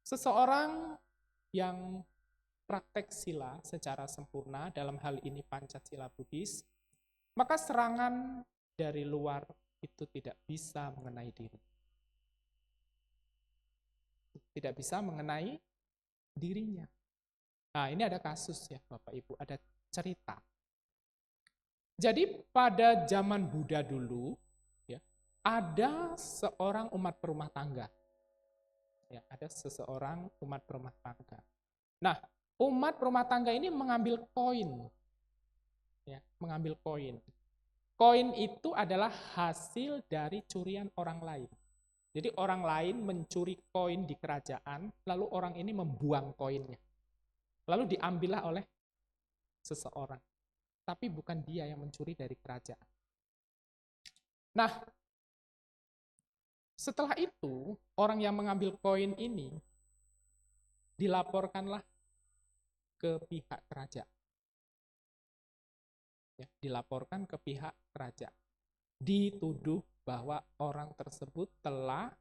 seseorang yang praktek sila secara sempurna, dalam hal ini Pancasila Buddhis, maka serangan dari luar itu tidak bisa mengenai diri. Tidak bisa mengenai dirinya. Nah, ini ada kasus ya Bapak Ibu, ada cerita. Jadi pada zaman Buddha dulu, ya, ada seorang umat berumah tangga. Ya, ada seseorang umat berumah tangga. Nah, umat berumah tangga ini mengambil koin. Ya, mengambil koin. Koin itu adalah hasil dari curian orang lain. Jadi orang lain mencuri koin di kerajaan, lalu orang ini membuang koinnya. Lalu diambillah oleh seseorang. Tapi bukan dia yang mencuri dari kerajaan. Nah, setelah itu, orang yang mengambil koin ini dilaporkanlah ke pihak kerajaan. Ya, dilaporkan ke pihak kerajaan. Dituduh bahwa orang tersebut telah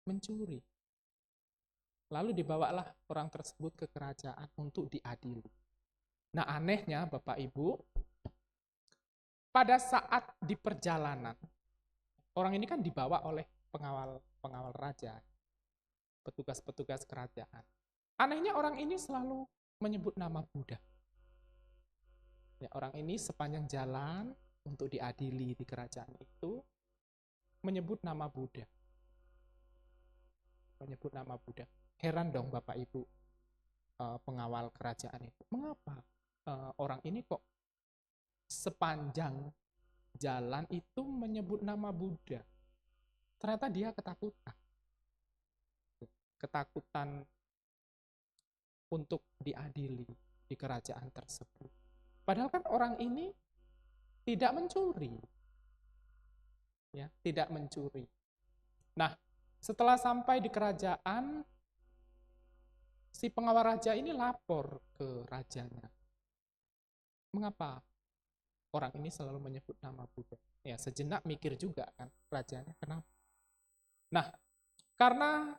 mencuri. Lalu dibawalah orang tersebut ke kerajaan untuk diadili. Nah, anehnya Bapak Ibu, pada saat di perjalanan, orang ini kan dibawa oleh pengawal raja, petugas-petugas kerajaan. Anehnya orang ini selalu menyebut nama Buddha. Ya, orang ini sepanjang jalan untuk diadili di kerajaan itu menyebut nama Buddha. Menyebut nama Buddha. Heran dong Bapak Ibu pengawal kerajaan itu. Mengapa orang ini kok sepanjang jalan itu menyebut nama Buddha? Ternyata dia ketakutan. Ketakutan untuk diadili di kerajaan tersebut. Padahal kan orang ini tidak mencuri. Ya, tidak mencuri. Nah, setelah sampai di kerajaan, si pengawal raja ini lapor ke rajanya. Mengapa orang ini selalu menyebut nama Buddha? Ya, sejenak mikir juga kan rajanya, kenapa? Nah, karena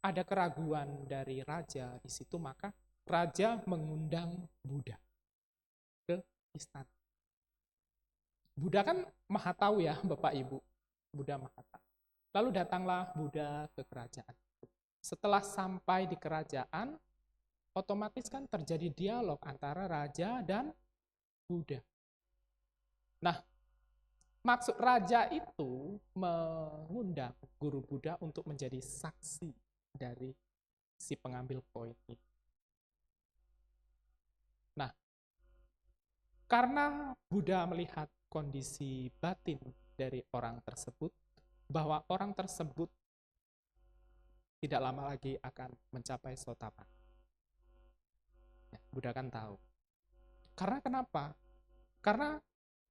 ada keraguan dari raja di situ, maka raja mengundang Buddha ke istana. Buddha kan maha tahu ya Bapak Ibu. Buddha maha tahu. Lalu datanglah Buddha ke kerajaan. Setelah sampai di kerajaan, otomatis kan terjadi dialog antara raja dan Buddha. Nah, maksud raja itu mengundang guru Buddha untuk menjadi saksi dari si pengambil koin ini. Karena Buddha melihat kondisi batin dari orang tersebut, bahwa orang tersebut tidak lama lagi akan mencapai sotapan. Ya, Buddha kan tahu. Karena kenapa? Karena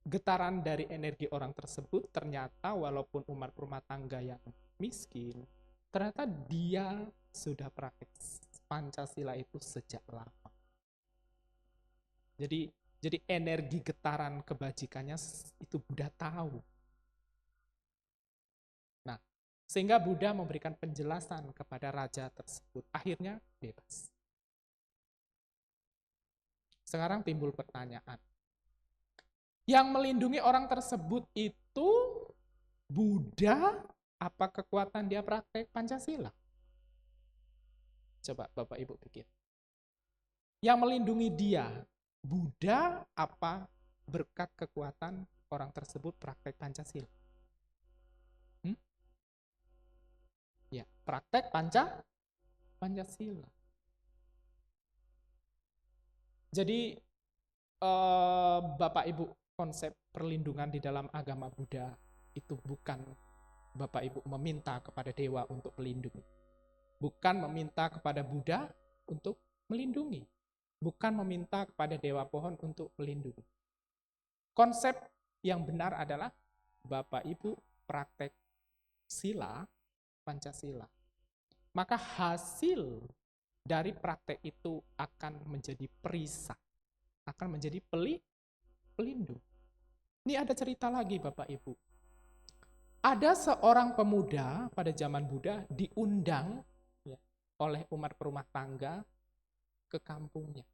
getaran dari energi orang tersebut ternyata walaupun umat rumah tangga yang miskin, ternyata dia sudah praktek Pancasila itu sejak lama. Jadi energi getaran kebajikannya itu Buddha tahu. Nah, sehingga Buddha memberikan penjelasan kepada raja tersebut. Akhirnya bebas. Sekarang timbul pertanyaan. Yang melindungi orang tersebut itu Buddha apa kekuatan dia praktek Pancasila? Coba Bapak Ibu pikir. Yang melindungi dia Buddha apa berkat kekuatan orang tersebut praktek Pancasila? Ya, praktek Pancasila. Jadi Bapak Ibu, konsep perlindungan di dalam agama Buddha itu bukan Bapak Ibu meminta kepada dewa untuk melindungi. Bukan meminta kepada Buddha untuk melindungi. Bukan meminta kepada dewa pohon untuk melindungi. Konsep yang benar adalah Bapak Ibu praktek sila, Pancasila. Maka hasil dari praktek itu akan menjadi perisai, akan menjadi pelindung. Ini ada cerita lagi Bapak Ibu. Ada seorang pemuda pada zaman Buddha diundang ya, oleh umat rumah tangga ke kampungnya.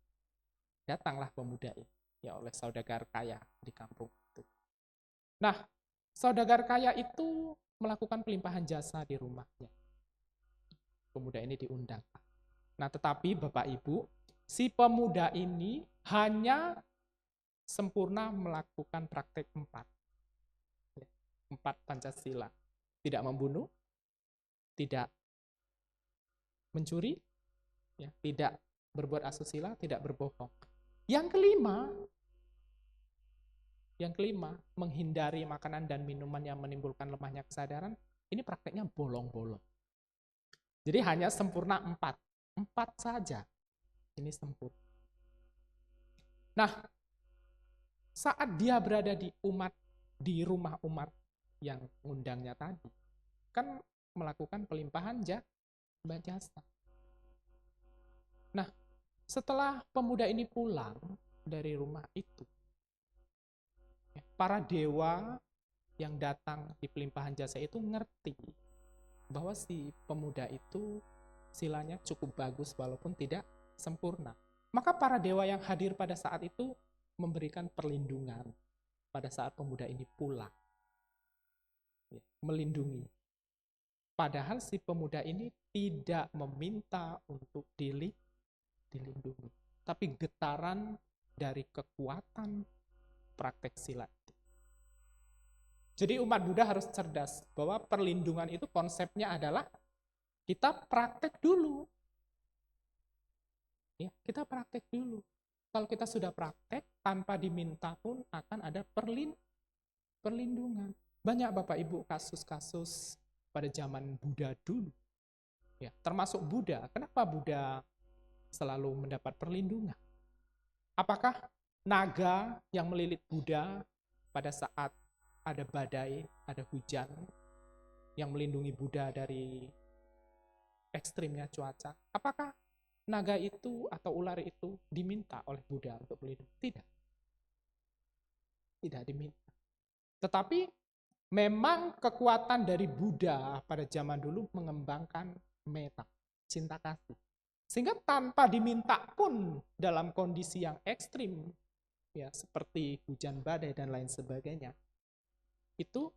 Datanglah pemuda ini ya oleh saudagar kaya di kampung itu. Nah, saudagar kaya itu melakukan pelimpahan jasa di rumahnya. Pemuda ini diundang. Nah, tetapi Bapak Ibu, si pemuda ini hanya sempurna melakukan praktek 4 Pancasila. Tidak membunuh, tidak mencuri, ya, tidak berbuat asusila, tidak berbohong. Yang kelima, menghindari makanan dan minuman yang menimbulkan lemahnya kesadaran, ini prakteknya bolong-bolong. Jadi hanya sempurna 4 saja. Ini sempurna. Nah, saat dia berada di rumah umat yang ngundangnya tadi, kan melakukan pelimpahan jasa. Nah, setelah pemuda ini pulang dari rumah itu, para dewa yang datang di pelimpahan jasa itu ngerti bahwa si pemuda itu silanya cukup bagus walaupun tidak sempurna. Maka para dewa yang hadir pada saat itu memberikan perlindungan pada saat pemuda ini pulang. Melindungi. Padahal si pemuda ini tidak meminta untuk dilindungi. Tapi getaran dari kekuatan praktek silat. Jadi umat Buddha harus cerdas bahwa perlindungan itu konsepnya adalah kita praktek dulu. Ya, kita praktek dulu. Kalau kita sudah praktek, tanpa diminta pun akan ada perlindungan. Banyak Bapak Ibu kasus-kasus pada zaman Buddha dulu. Ya, termasuk Buddha. Kenapa Buddha selalu mendapat perlindungan? Apakah naga yang melilit Buddha pada saat ada badai, ada hujan, yang melindungi Buddha dari ekstrimnya cuaca? Apakah naga itu atau ular itu diminta oleh Buddha untuk melindungi? Tidak diminta. Tetapi memang kekuatan dari Buddha pada zaman dulu mengembangkan metta, cinta kasih. Sehingga tanpa diminta pun dalam kondisi yang ekstrim, ya seperti hujan badai dan lain sebagainya, itu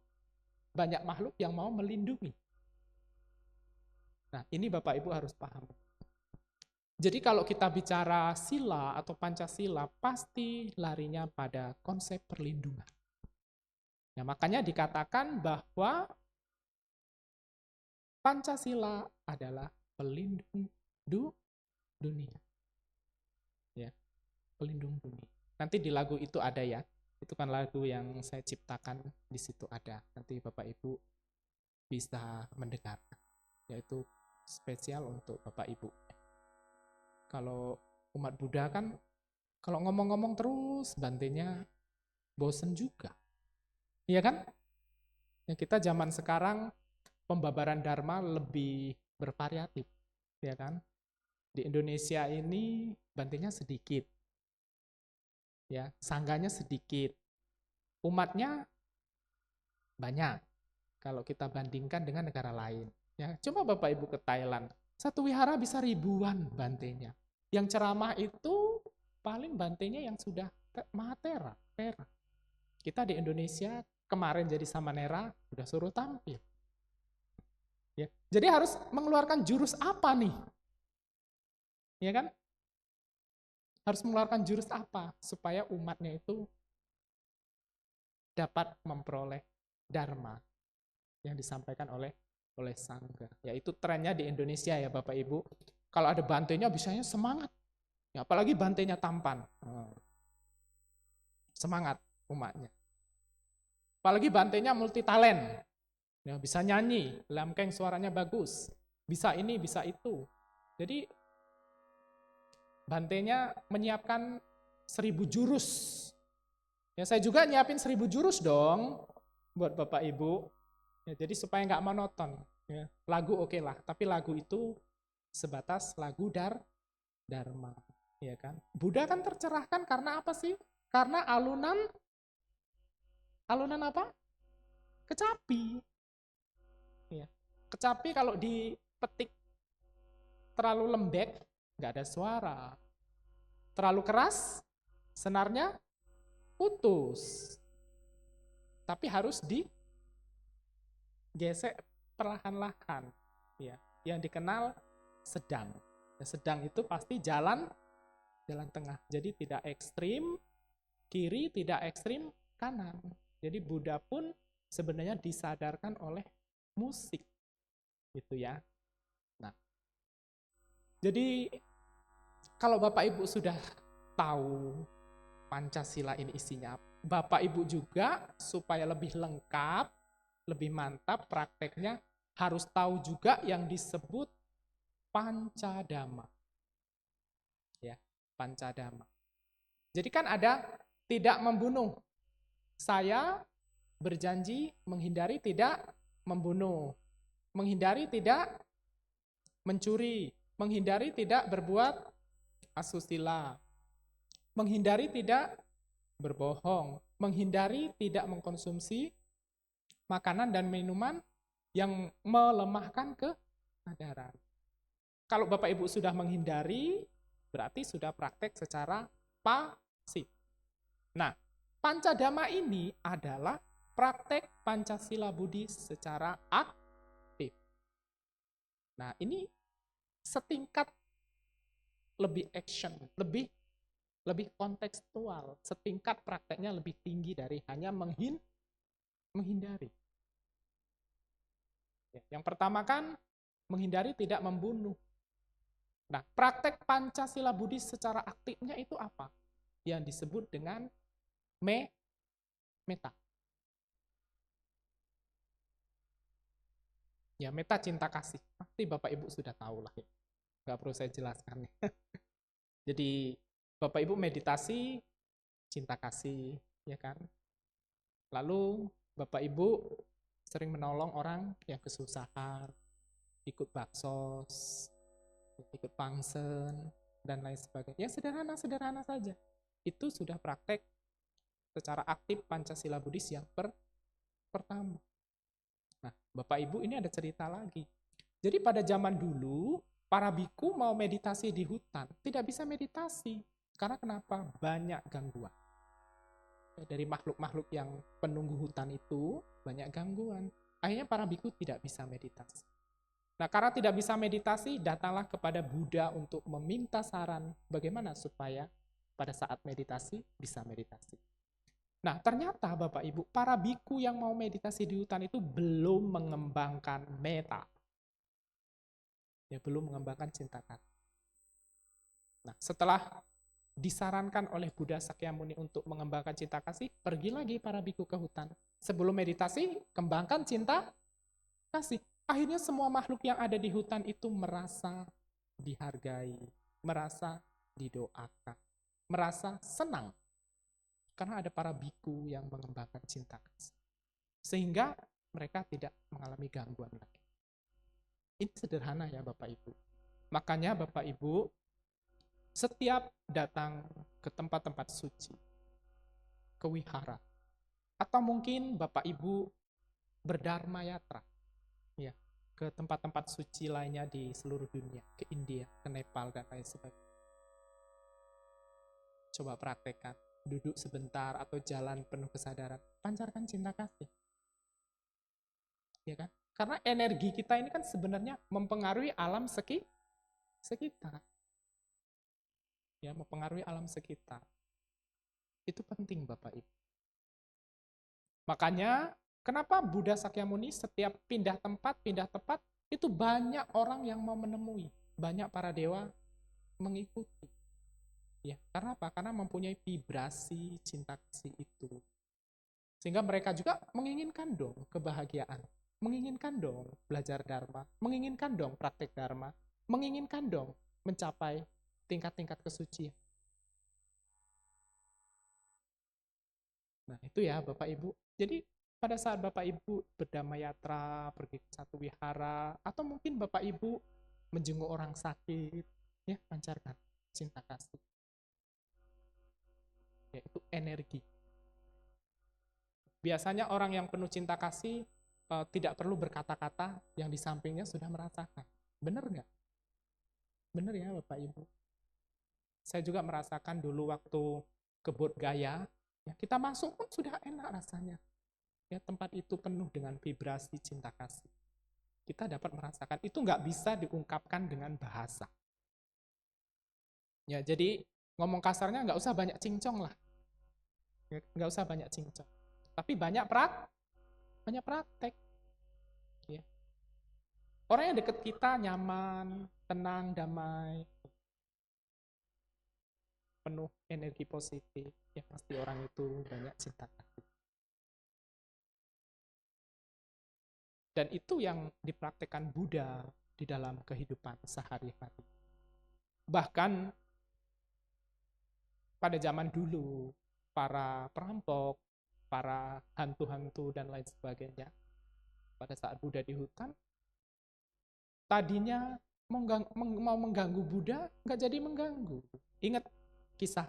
banyak makhluk yang mau melindungi. Nah, ini Bapak Ibu harus paham. Jadi kalau kita bicara sila atau Pancasila, pasti larinya pada konsep perlindungan. Nah, makanya dikatakan bahwa Pancasila adalah pelindung dunia. Ya, pelindung dunia. Nanti di lagu itu ada ya. Itu kan lagu yang saya ciptakan, di situ ada. Nanti Bapak Ibu bisa mendengar. Yaitu spesial untuk Bapak Ibu. Kalau umat Buddha kan, kalau ngomong-ngomong terus, bantenya bosen juga. Iya kan? Ya, kita zaman sekarang pembabaran Dharma lebih bervariatif. Ya kan? Di Indonesia ini bantenya sedikit. Ya, sangganya sedikit. Umatnya banyak kalau kita bandingkan dengan negara lain. Ya, coba Bapak Ibu ke Thailand, satu wihara bisa ribuan bantenya. Yang ceramah itu paling bantenya yang sudah Mahatera, Tera. Kita di Indonesia kemarin jadi Samanera udah suruh tampil. Ya, jadi harus mengeluarkan jurus apa nih? Ya kan? Harus mengeluarkan jurus apa supaya umatnya itu dapat memperoleh dharma yang disampaikan oleh sangga. Yaitu trennya di Indonesia ya Bapak Ibu. Kalau ada bantenya bisanya semangat. Ya, apalagi bantenya tampan. Semangat umatnya. Apalagi bantenya multi talent. Ya, bisa nyanyi, lamkeng suaranya bagus. Bisa ini, bisa itu. Jadi bantenya menyiapkan 1000 jurus. Ya, saya juga nyiapin 1000 jurus dong buat Bapak Ibu. Ya, jadi supaya nggak monoton. Ya, lagu oke lah, tapi lagu itu sebatas lagu dharma. Ya kan? Buddha kan tercerahkan karena apa sih? Karena alunan apa? Kecapi. Ya. Kecapi kalau dipetik terlalu lembek, nggak ada suara. Terlalu keras, senarnya putus. Tapi harus digesek perlahan-lahan. Ya, yang dikenal sedang. Ya, sedang itu pasti jalan tengah. Jadi tidak ekstrim kiri, tidak ekstrim kanan. Jadi Buddha pun sebenarnya disadarkan oleh musik. Gitu ya. Nah, jadi kalau Bapak Ibu sudah tahu Pancasila ini isinya, Bapak Ibu juga supaya lebih lengkap, lebih mantap prakteknya, harus tahu juga yang disebut Pancadhamma. Ya, Pancadhamma. Jadi kan ada tidak membunuh. Saya berjanji menghindari tidak membunuh, menghindari tidak mencuri, menghindari tidak berbuat asusila, menghindari tidak berbohong, menghindari tidak mengkonsumsi makanan dan minuman yang melemahkan kesadaran. Kalau Bapak Ibu sudah menghindari, berarti sudah praktek secara pasif. Nah, Pancadhamma ini adalah praktek Pancasila Buddhis secara aktif. Nah, ini setingkat lebih action, lebih kontekstual, setingkat prakteknya lebih tinggi dari hanya menghindari. Yang pertama kan menghindari tidak membunuh. Nah, praktek Pancasila Buddhis secara aktifnya itu apa? Yang disebut dengan meta. Ya, meta cinta kasih. Pasti Bapak Ibu sudah tahu lah ya. Nggak perlu saya jelaskan. Jadi, Bapak Ibu meditasi cinta kasih, ya kan? Lalu Bapak Ibu sering menolong orang yang kesusahan, ikut baksos, ikut pangsen, dan lain sebagainya. Ya sederhana-sederhana saja. Itu sudah praktek secara aktif Pancasila Buddhis yang pertama. Nah, Bapak Ibu ini ada cerita lagi. Jadi pada zaman dulu, para biku mau meditasi di hutan, tidak bisa meditasi. Karena kenapa? Banyak gangguan. Dari makhluk-makhluk yang penunggu hutan itu, banyak gangguan. Akhirnya para biku tidak bisa meditasi. Nah, karena tidak bisa meditasi, datanglah kepada Buddha untuk meminta saran bagaimana supaya pada saat meditasi bisa meditasi. Nah, ternyata Bapak Ibu, para biku yang mau meditasi di hutan itu belum mengembangkan meta. Ya, belum mengembangkan cinta kasih. Nah, setelah disarankan oleh Buddha Sakyamuni untuk mengembangkan cinta kasih, pergi lagi para biku ke hutan. Sebelum meditasi, kembangkan cinta kasih. Akhirnya semua makhluk yang ada di hutan itu merasa dihargai, merasa didoakan, merasa senang. Karena ada para biku yang mengembangkan cinta kasih. Sehingga mereka tidak mengalami gangguan lagi. Ini sederhana ya Bapak Ibu. Makanya Bapak Ibu, setiap datang ke tempat-tempat suci, ke wihara, atau mungkin Bapak Ibu berdharma yatra, ya, ke tempat-tempat suci lainnya di seluruh dunia, ke India, ke Nepal, dan lain sebagainya. Coba praktekkan, duduk sebentar atau jalan penuh kesadaran, pancarkan cinta kasih. Ya kan? Karena energi kita ini kan sebenarnya mempengaruhi alam sekitar. Ya, mempengaruhi alam sekitar. Itu penting Bapak Ibu. Makanya kenapa Buddha Sakyamuni setiap pindah tempat, itu banyak orang yang mau menemui, banyak para dewa mengikuti. Ya, karena apa? Karena mempunyai vibrasi cinta kasih itu. Sehingga mereka juga menginginkan dong kebahagiaan, menginginkan dong belajar dharma, menginginkan dong praktek dharma, menginginkan dong mencapai tingkat-tingkat kesucian. Nah, itu ya Bapak Ibu. Jadi pada saat Bapak Ibu berdhamma yatra, pergi ke satu wihara, atau mungkin Bapak Ibu menjenguk orang sakit, ya pancarkan cinta kasih. Yaitu energi. Biasanya orang yang penuh cinta kasih tidak perlu berkata-kata, yang di sampingnya sudah merasakan. Benar nggak? Benar ya Bapak Ibu. Saya juga merasakan dulu waktu ke Bodh Gaya, ya, kita masuk pun sudah enak rasanya. Ya, tempat itu penuh dengan vibrasi cinta kasih. Kita dapat merasakan, itu nggak bisa diungkapkan dengan bahasa. Ya, jadi ngomong kasarnya nggak usah banyak cincong lah. Ya, nggak usah banyak cincong. Tapi banyak praktek. Ya. Orang yang dekat kita nyaman, tenang, damai, penuh energi positif, ya pasti orang itu banyak cinta kasih. Dan itu yang dipraktekkan Buddha di dalam kehidupan sehari-hari. Bahkan pada zaman dulu, para perampok, para hantu-hantu dan lain sebagainya, pada saat Buddha di hutan, tadinya mau mengganggu Buddha, nggak jadi mengganggu. Ingat kisah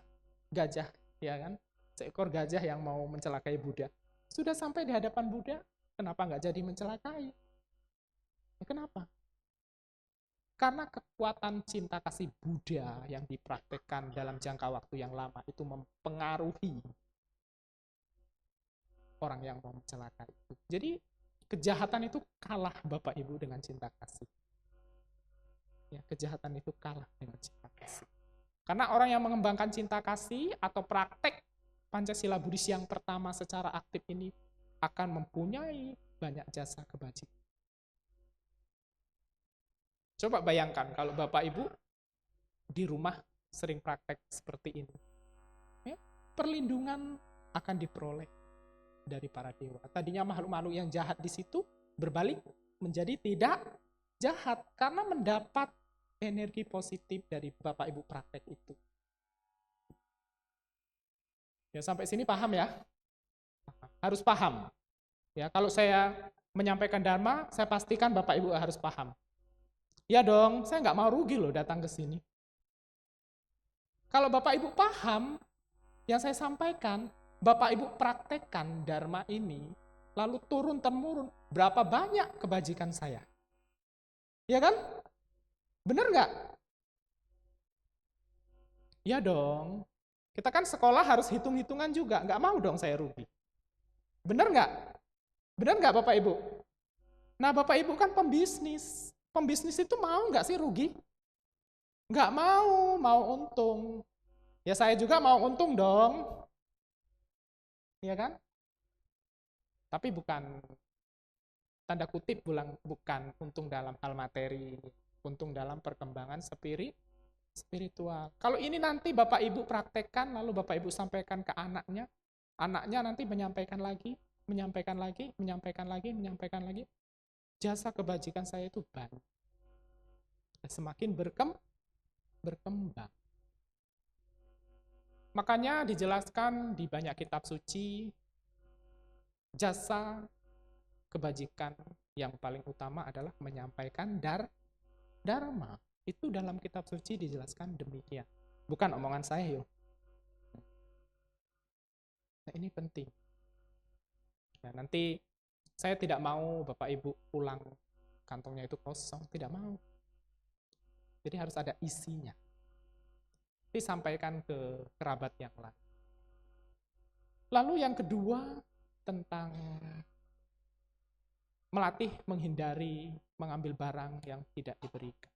gajah, ya kan? Seekor gajah yang mau mencelakai Buddha. Sudah sampai di hadapan Buddha, kenapa nggak jadi mencelakai? Ya, kenapa? Karena kekuatan cinta kasih Buddha yang dipraktekkan dalam jangka waktu yang lama itu mempengaruhi orang yang mau mencelakai itu. Jadi kejahatan itu kalah Bapak Ibu dengan cinta kasih. Ya, kejahatan itu kalah dengan cinta kasih. Karena orang yang mengembangkan cinta kasih atau praktek Pancasila Buddhis yang pertama secara aktif ini akan mempunyai banyak jasa kebajikan. Coba bayangkan kalau Bapak Ibu di rumah sering praktek seperti ini. Ya, perlindungan akan diperoleh dari para dewa. Tadinya makhluk-makhluk yang jahat di situ berbalik menjadi tidak jahat karena mendapat energi positif dari Bapak Ibu praktek itu. Ya, sampai sini paham ya? Harus paham. Ya, kalau saya menyampaikan dharma, saya pastikan Bapak Ibu harus paham. Ya dong, saya nggak mau rugi loh datang ke sini. Kalau Bapak Ibu paham yang saya sampaikan, Bapak Ibu praktekkan dharma ini, lalu turun-temurun, berapa banyak kebajikan saya? Ya kan? Bener nggak? Ya dong. Kita kan sekolah harus hitung-hitungan juga, nggak mau dong saya rugi. Bener nggak? Bener nggak Bapak Ibu? Nah Bapak Ibu kan pembisnis. Pembisnis itu mau nggak sih rugi? Nggak mau, mau untung. Ya saya juga mau untung dong. Ya kan? Tapi bukan, tanda kutip bukan untung dalam hal materi, untung dalam perkembangan Spiritual. Kalau ini nanti Bapak Ibu praktekkan, lalu Bapak Ibu sampaikan ke anaknya, anaknya nanti menyampaikan lagi, menyampaikan lagi, menyampaikan lagi, menyampaikan lagi. Jasa kebajikan saya itu banyak. Semakin berkembang. Makanya dijelaskan di banyak kitab suci, jasa kebajikan yang paling utama adalah menyampaikan dharma. Itu dalam kitab suci dijelaskan demikian. Bukan omongan saya, yo. Nah, ini penting. Nah, nanti saya tidak mau Bapak Ibu pulang kantongnya itu kosong, tidak mau. Jadi harus ada isinya. Disampaikan ke kerabat yang lain. Lalu yang kedua tentang melatih menghindari mengambil barang yang tidak diberikan.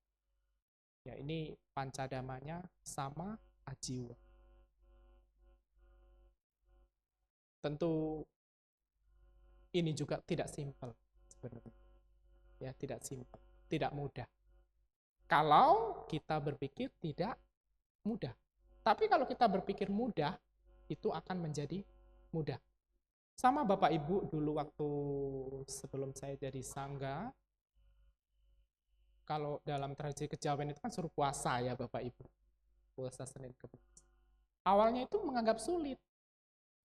Ya, ini pancadamanya sama ajiwa. Tentu ini juga tidak simpel sebenarnya. Ya, tidak simpel, tidak mudah. Kalau kita berpikir tidak mudah. Tapi kalau kita berpikir mudah, itu akan menjadi mudah. Sama Bapak Ibu dulu waktu sebelum saya jadi sangga, kalau dalam tradisi kejawen itu kan suruh puasa ya Bapak Ibu. Puasa Senin Kemis. Awalnya itu menganggap sulit.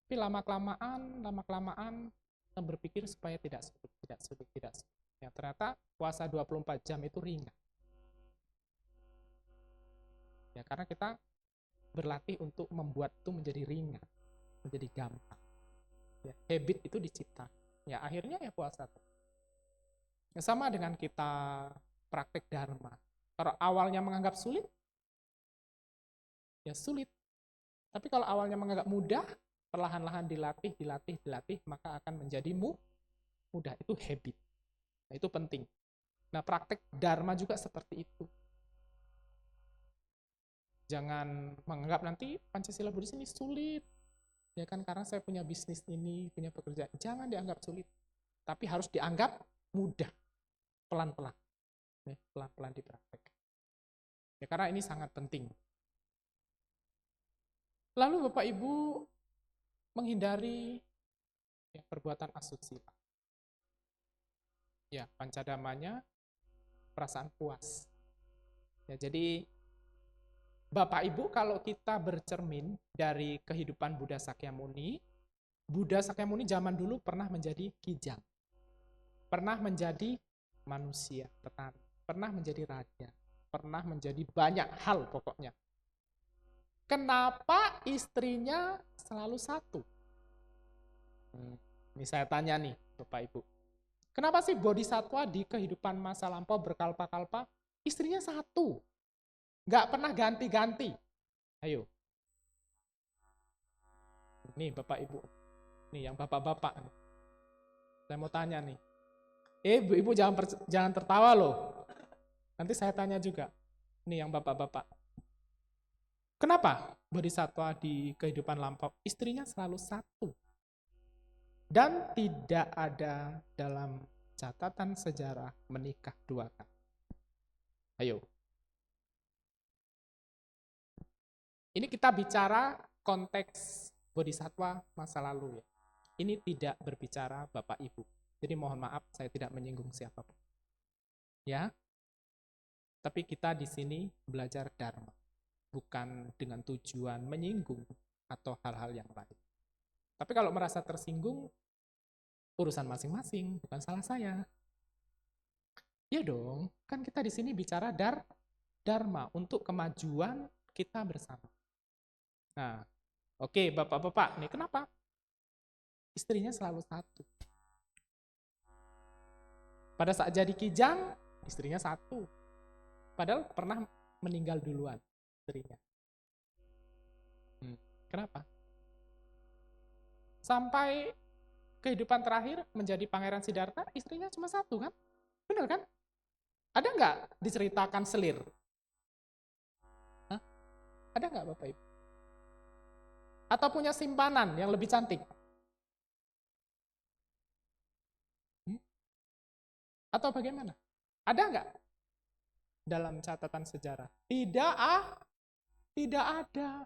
Tapi lama-kelamaan berpikir supaya tidak sulit. Ya, ternyata puasa 24 jam itu ringan. Ya, karena kita berlatih untuk membuat itu menjadi ringan, menjadi gampang. Ya, habit itu dicipta. Ya, akhirnya ya puasa. Ya, sama dengan kita praktek dharma. Kalau awalnya menganggap sulit, ya sulit. Tapi kalau awalnya menganggap mudah, perlahan-lahan dilatih, maka akan menjadi mudah. Itu habit. Nah, itu penting. Nah, praktek dharma juga seperti itu. Jangan menganggap nanti Pancasila Buddhis ini sulit. Ya kan, karena saya punya bisnis ini, punya pekerjaan. Jangan dianggap sulit. Tapi harus dianggap mudah. Pelan-pelan. Ya, pelan-pelan dipraktek. Ya, karena ini sangat penting. Lalu Bapak Ibu menghindari ya, perbuatan asusila. Ya, pancadamanya perasaan puas. Ya, jadi Bapak Ibu kalau kita bercermin dari kehidupan Buddha Sakyamuni zaman dulu pernah menjadi kijang. Pernah menjadi manusia, petani, pernah menjadi raja, pernah menjadi banyak hal pokoknya. Kenapa istrinya selalu satu? Ini saya tanya nih Bapak Ibu. Kenapa sih bodhisatwa di kehidupan masa lampau berkalpa-kalpa istrinya satu? Nggak pernah ganti-ganti. Ayo. Nih Bapak Ibu. Nih yang bapak-bapak. Saya mau tanya nih. Ibu jangan tertawa loh. Nanti saya tanya juga. Nih yang bapak-bapak. Kenapa bodhisatwa di kehidupan lampau istrinya selalu satu? Dan tidak ada dalam catatan sejarah menikah dua kali. Ayo. Ini kita bicara konteks bodhisatwa masa lalu ya. Ini tidak berbicara Bapak Ibu. Jadi mohon maaf saya tidak menyinggung siapapun. Ya. Tapi kita di sini belajar dharma, bukan dengan tujuan menyinggung atau hal-hal yang lain. Tapi kalau merasa tersinggung, urusan masing-masing, bukan salah saya. Ya dong, kan kita di sini bicara dharma untuk kemajuan kita bersama. Nah, oke bapak-bapak, nih kenapa? Istrinya selalu satu. Pada saat jadi kijang, istrinya satu. Padahal pernah meninggal duluan istrinya. Kenapa? Sampai kehidupan terakhir menjadi Pangeran Siddhartha, istrinya cuma satu kan? Benar kan? Ada nggak diceritakan selir? Hah? Ada nggak Bapak Ibu? Atau punya simpanan yang lebih cantik? Atau bagaimana? Ada nggak? dalam catatan sejarah? Tidak ada.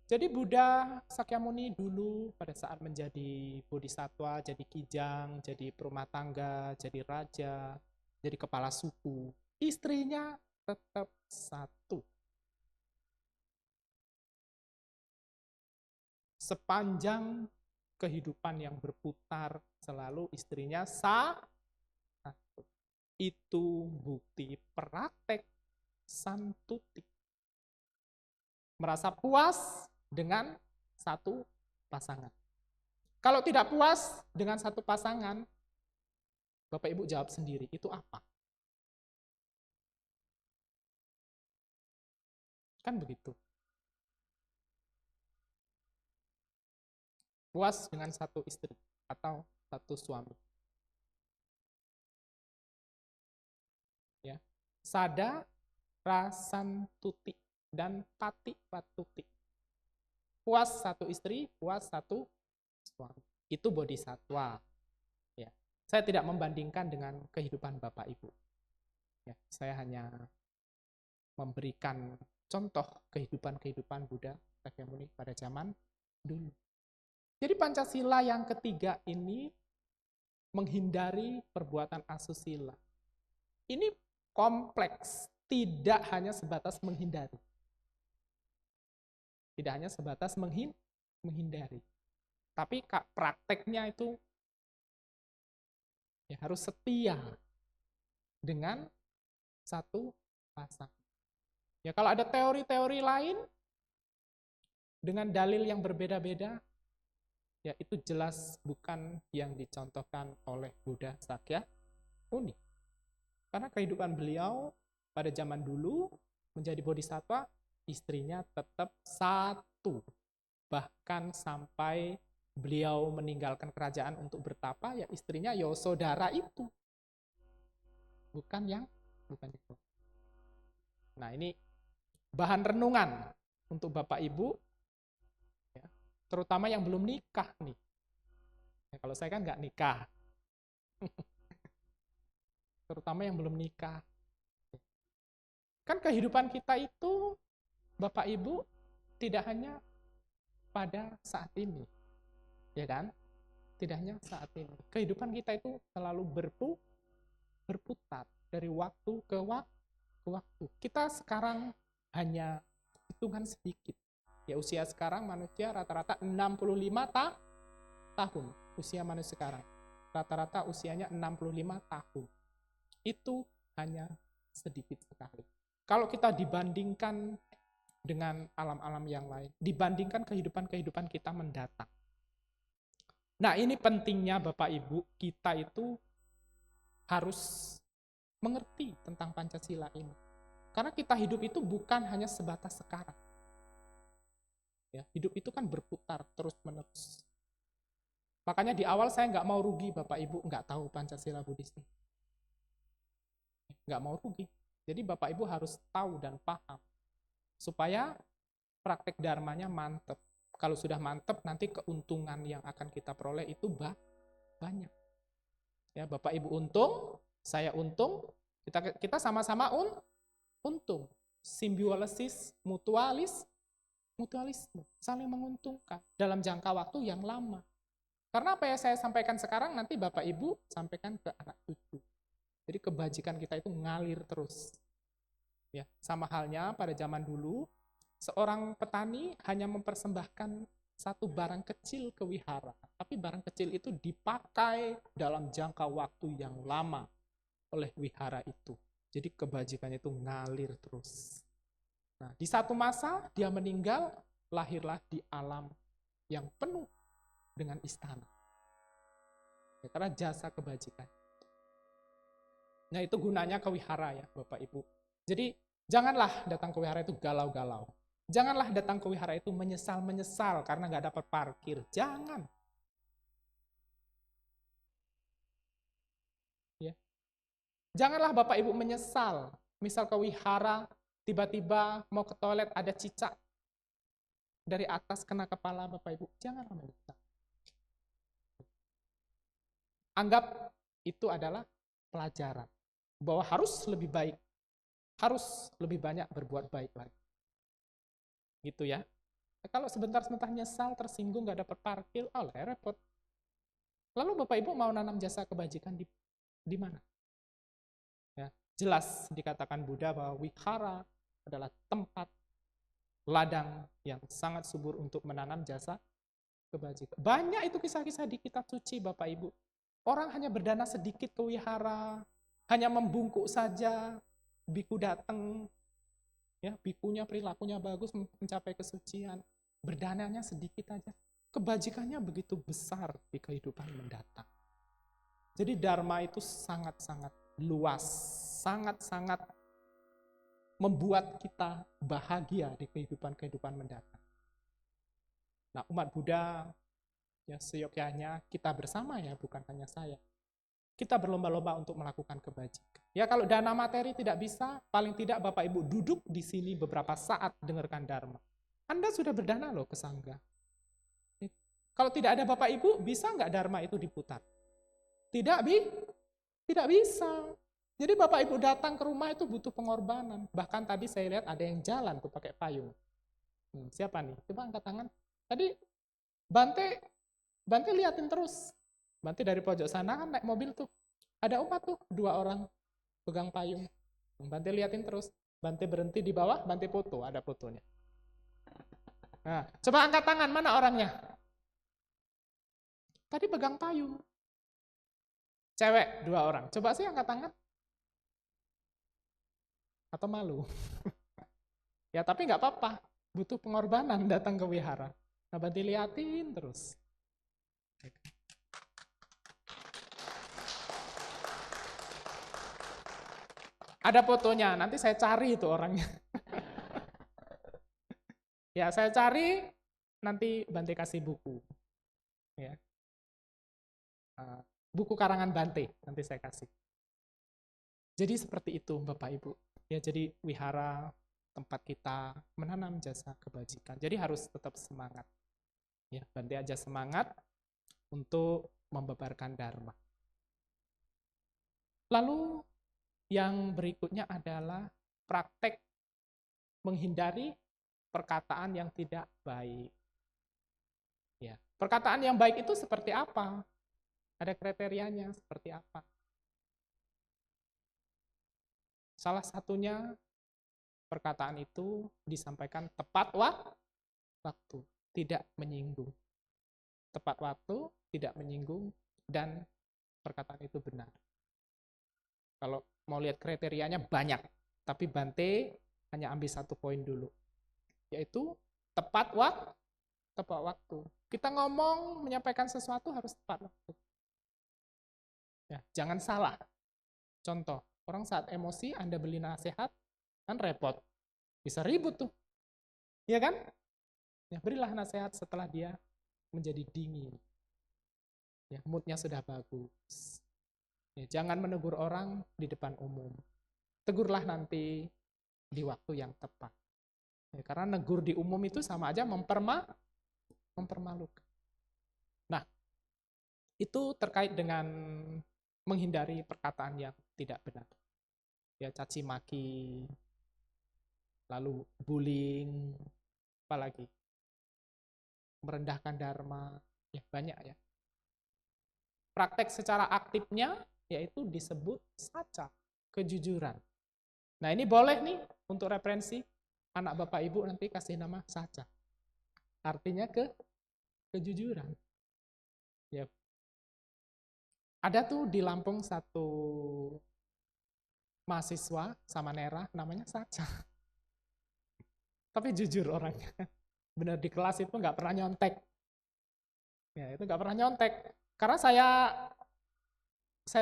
Jadi Buddha Sakyamuni dulu pada saat menjadi bodhisatwa, jadi kijang, jadi perumah tangga, jadi raja, jadi kepala suku, istrinya tetap satu. Sepanjang kehidupan yang berputar, selalu istrinya satu. Itu bukti praktek santuti. Merasa puas dengan satu pasangan. Kalau tidak puas dengan satu pasangan, Bapak Ibu jawab sendiri, itu apa? Kan begitu. Puas dengan satu istri atau satu suami. Ya. Sada, rasantuti, dan pati patuti. Puas satu istri, puas satu suami. Itu bodhisatwa. Ya. Saya tidak membandingkan dengan kehidupan Bapak Ibu. Ya, saya hanya memberikan contoh kehidupan Buddha Sakyamuni pada zaman dulu. Jadi Pancasila yang ketiga ini menghindari perbuatan asusila. Ini kompleks, tidak hanya sebatas menghindari. Tidak hanya sebatas menghindari. Tapi prakteknya itu ya harus setia dengan satu pasangan. Ya kalau ada teori-teori lain dengan dalil yang berbeda-beda, ya itu jelas bukan yang dicontohkan oleh Buddha Sakyamuni. Karena kehidupan beliau pada zaman dulu menjadi bodhisatwa, istrinya tetap satu. Bahkan sampai beliau meninggalkan kerajaan untuk bertapa, ya istrinya Yasodhara itu. Bukan itu. Nah ini bahan renungan untuk Bapak Ibu, terutama yang belum nikah nih. Ya, kalau saya kan nggak nikah. Terutama yang belum nikah. Kan kehidupan kita itu, Bapak Ibu, tidak hanya pada saat ini. Ya kan? Tidak hanya saat ini. Kehidupan kita itu selalu berputar dari waktu ke waktu. Kita sekarang hanya hitungan sedikit. Ya usia sekarang manusia rata-rata 65 tahun. Usia manusia sekarang. Rata-rata usianya 65 tahun. Itu hanya sedikit sekali. Kalau kita dibandingkan dengan alam-alam yang lain, dibandingkan kehidupan-kehidupan kita mendatang. Nah ini pentingnya Bapak Ibu, kita itu harus mengerti tentang Pancasila ini. Karena kita hidup itu bukan hanya sebatas sekarang. Ya, hidup itu kan berputar terus-menerus. Makanya di awal saya nggak mau rugi, Bapak Ibu nggak tahu Pancasila Buddhis ini. Nggak mau rugi. Jadi Bapak Ibu harus tahu dan paham. Supaya praktek dharmanya mantep. Kalau sudah mantep, nanti keuntungan yang akan kita peroleh itu banyak. Ya, Bapak Ibu untung, saya untung, kita sama-sama untung. Simbiosis mutualisme, saling menguntungkan dalam jangka waktu yang lama. Karena apa yang saya sampaikan sekarang nanti Bapak Ibu sampaikan ke anak cucu. Jadi kebajikan kita itu ngalir terus. Ya, sama halnya pada zaman dulu, seorang petani hanya mempersembahkan satu barang kecil ke wihara, tapi barang kecil itu dipakai dalam jangka waktu yang lama oleh wihara itu. Jadi kebajikannya itu ngalir terus. Nah, di satu masa dia meninggal, lahirlah di alam yang penuh dengan istana. Ya, karena jasa kebajikan. Nah, itu gunanya ke wihara ya, Bapak Ibu. Jadi, janganlah datang ke wihara itu galau-galau. Janganlah datang ke wihara itu menyesal-menyesal karena nggak dapat parkir. Jangan. Ya. Janganlah Bapak Ibu menyesal. Misal ke wihara, tiba-tiba mau ke toilet ada cicak dari atas kena kepala Bapak Ibu. Janganlah menyesal. Anggap itu adalah pelajaran. Bahwa harus lebih baik harus lebih banyak berbuat baik lagi. Gitu ya. Kalau sebentar-sebentar nyesal, tersinggung, nggak dapat parkir, repot. Lalu Bapak Ibu mau nanam jasa kebajikan di mana? Ya, jelas dikatakan Buddha bahwa wihara adalah tempat ladang yang sangat subur untuk menanam jasa kebajikan. Banyak itu kisah-kisah di kitab suci, Bapak Ibu. Orang hanya berdana sedikit ke wihara, hanya membungkuk saja, biku datang, ya, bikunya perilakunya bagus, mencapai kesucian, berdananya sedikit aja. Kebajikannya begitu besar di kehidupan mendatang. Jadi dharma itu sangat-sangat luas, sangat-sangat membuat kita bahagia di kehidupan mendatang. Nah, umat Buddha, ya seyogyanya kita bersama ya, bukan hanya saya. Kita berlomba-lomba untuk melakukan kebajikan. Ya kalau dana materi tidak bisa, paling tidak Bapak Ibu duduk di sini beberapa saat dengarkan dharma. Anda sudah berdana loh ke sangga. Kalau tidak ada Bapak Ibu, bisa nggak dharma itu diputar? Tidak bisa. Jadi Bapak Ibu datang ke rumah itu butuh pengorbanan. Bahkan tadi saya lihat ada yang jalan tuh pakai payung. Siapa nih? Coba angkat tangan. Tadi Bante liatin terus. Bante dari pojok sana kan naik mobil tuh. Ada umat tuh, 2 orang pegang payung. Bante liatin terus. Bante berhenti di bawah, Bante foto, ada fotonya. Nah, coba angkat tangan, mana orangnya? Tadi pegang payung. Cewek 2 orang. Coba sih angkat tangan. Atau malu? Ya tapi nggak apa-apa, butuh pengorbanan datang ke wihara. Nah, Bante liatin terus. Ada fotonya, nanti saya cari itu orangnya. Ya, saya cari, nanti Bante kasih buku. Ya. Buku karangan Bante, nanti saya kasih. Jadi seperti itu Bapak Ibu. Ya, jadi wihara tempat kita menanam jasa kebajikan. Jadi harus tetap semangat. Ya, Bante aja semangat untuk membebarkan dharma. Lalu yang berikutnya adalah praktek menghindari perkataan yang tidak baik. Ya, perkataan yang baik itu seperti apa? Ada kriterianya seperti apa? Salah satunya perkataan itu disampaikan tepat waktu, tidak menyinggung. Tepat waktu, tidak menyinggung, dan perkataan itu benar. Kalau mau lihat kriterianya banyak, tapi Bante hanya ambil 1 poin dulu, yaitu tepat waktu. Kita ngomong, menyampaikan sesuatu harus tepat waktu. Ya, jangan salah. Contoh, orang saat emosi Anda beli nasihat, kan repot. Bisa ribut tuh. Iya kan? Ya, berilah nasihat setelah dia menjadi dingin. Ya, moodnya sudah bagus. Ya, jangan menegur orang di depan umum. Tegurlah nanti di waktu yang tepat. Ya, karena negur di umum itu sama aja mempermalukan. Nah, itu terkait dengan menghindari perkataan yang tidak benar. Ya, caci maki, lalu bullying, apalagi merendahkan dharma, ya banyak ya. Praktek secara aktifnya yaitu disebut saca, kejujuran. Nah, ini boleh nih untuk referensi anak Bapak Ibu nanti kasih nama saca. Artinya kejujuran. Ya. Ada tuh di Lampung satu mahasiswa Samanera namanya Saca. Tapi jujur orangnya. Benar di kelas itu nggak pernah nyontek. Ya, itu nggak pernah nyontek. Karena saya